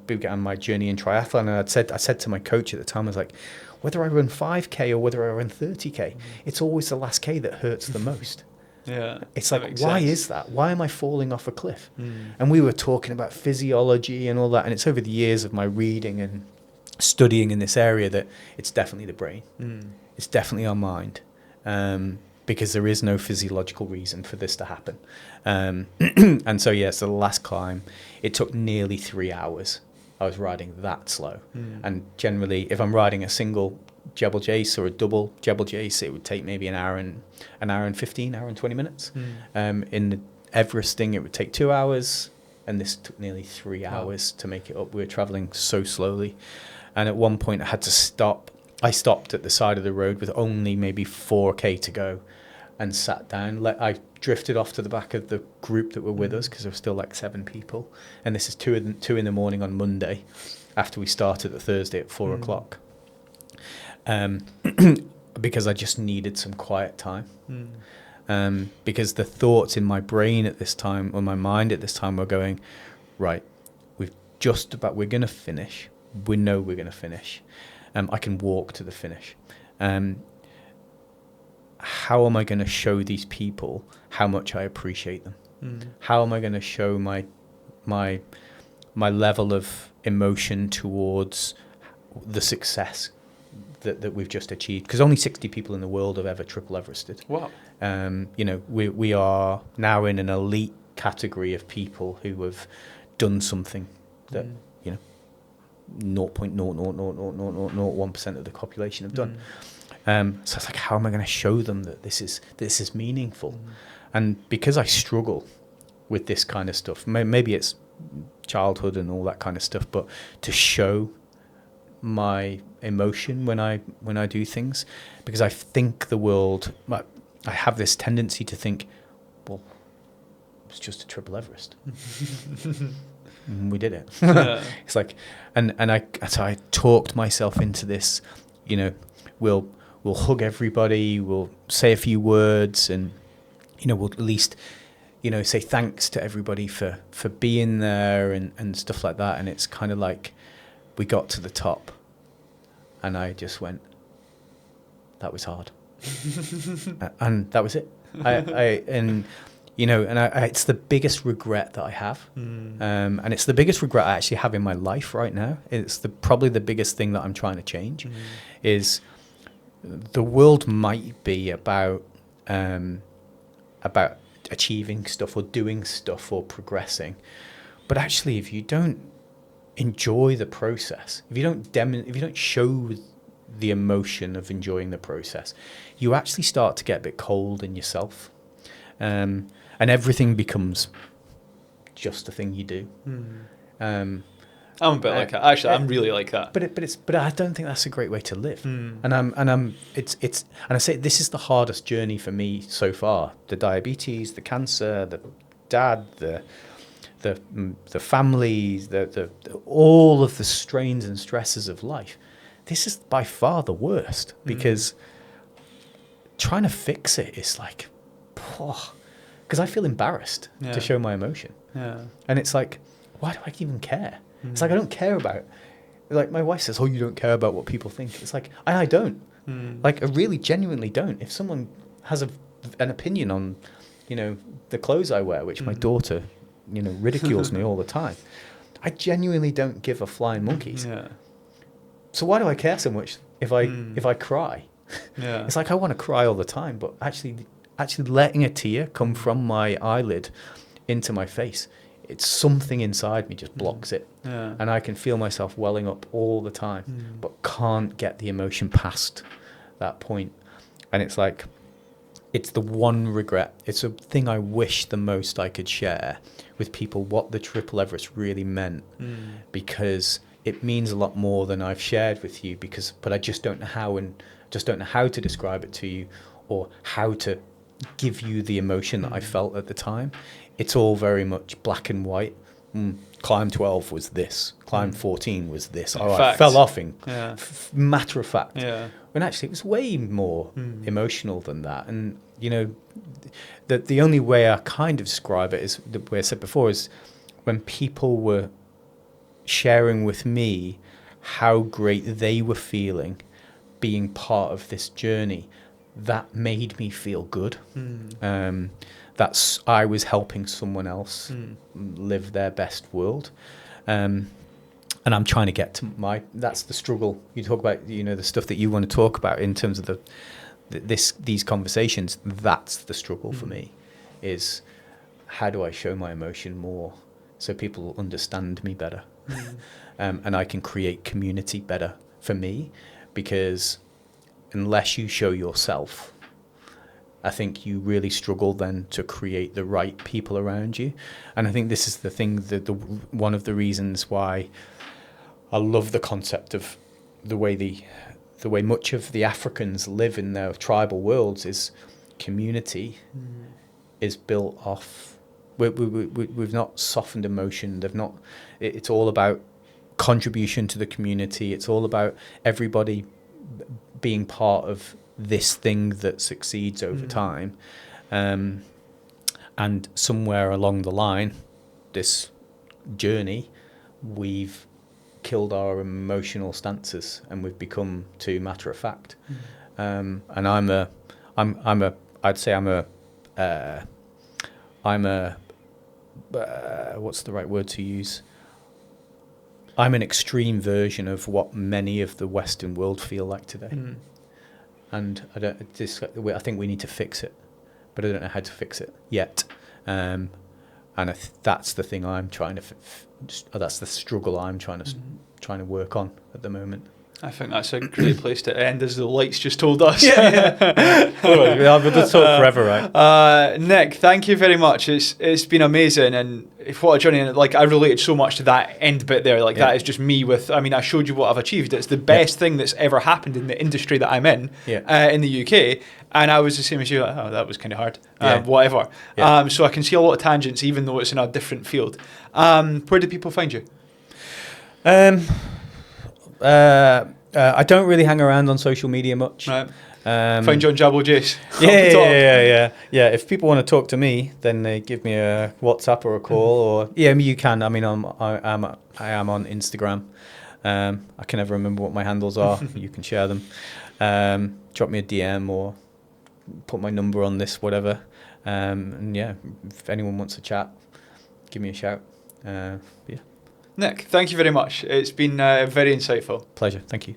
began my journey in triathlon, and I said to my coach at the time, I was like, whether I run 5K or whether I run 30K, it's always the last K that hurts the most. It's like, why is that? Why am I falling off a cliff? And we were talking about physiology and all that, and it's over the years of my reading and studying in this area that it's definitely the brain. It's definitely our mind, because there is no physiological reason for this to happen. And so the last climb, it took nearly 3 hours. I was riding that slow. And generally, if I'm riding a single Jebel Jais or a double Jebel Jais, it would take maybe an hour and 15, hour and 20 minutes. In the Everest thing, it would take 2 hours, and this took nearly 3 hours to make it up. We were traveling so slowly. And at one point, I had to stop. I stopped at the side of the road with only maybe 4K to go and sat down. I drifted off to the back of the group that were with us, because there were still like 7 people. And this is 2 in the morning on Monday, after we started the Thursday at 4 o'clock. because I just needed some quiet time. Because the thoughts in my brain at this time, or my mind at this time, were going, right, we're going to finish. We know we're going to finish. I can walk to the finish. How am I going to show these people how much I appreciate them? How am I going to show my level of emotion towards the success that we've just achieved? Because only 60 people in the world have ever triple Everested. Wow. We are now in an elite category of people who have done something that 0.00001% of the population have done. So it's like, how am I going to show them that this is meaningful? And because I struggle with this kind of stuff, maybe it's childhood and all that kind of stuff, but to show my emotion when I do things, because I think the world, I have this tendency to think, well, it's just a triple Everest. We did it. It's like, so I talked myself into this, we'll hug everybody, we'll say a few words, and we'll at least say thanks to everybody for being there and stuff like that. And it's kind of like we got to the top and I just went, that was hard. And that was it. It's the biggest regret that I have. And it's the biggest regret I actually have in my life right now. It's probably the biggest thing that I'm trying to change. Is the world might be about achieving stuff or doing stuff or progressing, but actually if you don't enjoy the process, if you don't show the emotion of enjoying the process, you actually start to get a bit cold in yourself, and everything becomes just a thing you do. I'm a bit like that. Actually, I'm really like that. But I don't think that's a great way to live. And I say this is the hardest journey for me so far. The diabetes, the cancer, the dad, the family, the all of the strains and stresses of life. This is by far the worst, because trying to fix it is like, because I feel embarrassed to show my emotion. And it's like, why do I even care? It's like, I don't care about, like my wife says, oh, you don't care about what people think. It's like, I don't. Like, I really genuinely don't. If someone has an opinion on, the clothes I wear, which my daughter, ridicules me all the time, I genuinely don't give a flying monkeys. So why do I care so much if I cry? It's like, I want to cry all the time, but actually letting a tear come from my eyelid into my face, it's something inside me just blocks it. And I can feel myself welling up all the time, but can't get the emotion past that point. And it's like, it's the one regret. It's a thing I wish the most I could share with people, what the Triple Everest really meant, because it means a lot more than I've shared with you, but I just don't know how, and just don't know how to describe it to you, or how to give you the emotion that I felt at the time. It's all very much black and white. Climb 12 was this. Climb 14 was this. Oh, I fell off in matter of fact. When actually it was way more emotional than that. And, the only way I kind of describe it is the way I said before, is when people were sharing with me how great they were feeling being part of this journey, that made me feel good. I was helping someone else live their best world. And I'm trying to get to that's the struggle. You talk about, the stuff that you want to talk about in terms of these conversations. That's the struggle for me, is how do I show my emotion more so people understand me better? And I can create community better for me, because unless you show yourself, I think you really struggle then to create the right people around you. And I think this is the thing, one of the reasons why I love the concept of the way much of the Africans live in their tribal worlds, is community is built off. We've not softened emotion. It's all about contribution to the community. It's all about everybody being part of this thing that succeeds over time. And somewhere along the line, this journey, we've killed our emotional stances and we've become too matter of fact. And I'd say I'm a what's the right word to use? I'm an extreme version of what many of the Western world feel like today. And I think we need to fix it, but I don't know how to fix it yet. And that's the thing I'm trying to. That's the struggle I'm trying to work on at the moment. I think that's a great place to end, as the lights just told us. We'll just talk forever, right? Nick, thank you very much. It's been amazing, and what a journey. And like, I related so much to that end bit there. Like that is just me with. I mean, I showed you what I've achieved. It's the best thing that's ever happened in the industry that I'm in the UK. And I was the same as you. Like, oh, that was kind of hard. Whatever. So I can see a lot of tangents, even though it's in a different field. Where do people find you? I don't really hang around on social media much. Right. Find you on Jabble Jace. Yeah. If people want to talk to me, then they give me a WhatsApp or a call, or you can. I mean, I am on Instagram. I can never remember what my handles are. You can share them. Drop me a DM or put my number on this, whatever. And if anyone wants to chat, give me a shout. Nick, thank you very much. It's been very insightful. Pleasure. Thank you.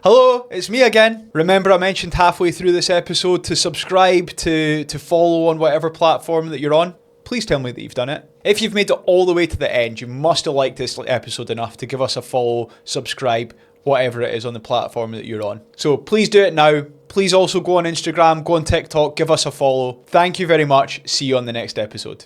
Hello, it's me again. Remember, I mentioned halfway through this episode to subscribe, to follow on whatever platform that you're on. Please tell me that you've done it. If you've made it all the way to the end, you must have liked this episode enough to give us a follow, subscribe, whatever it is on the platform that you're on. So please do it now. Please also go on Instagram, go on TikTok, give us a follow. Thank you very much. See you on the next episode.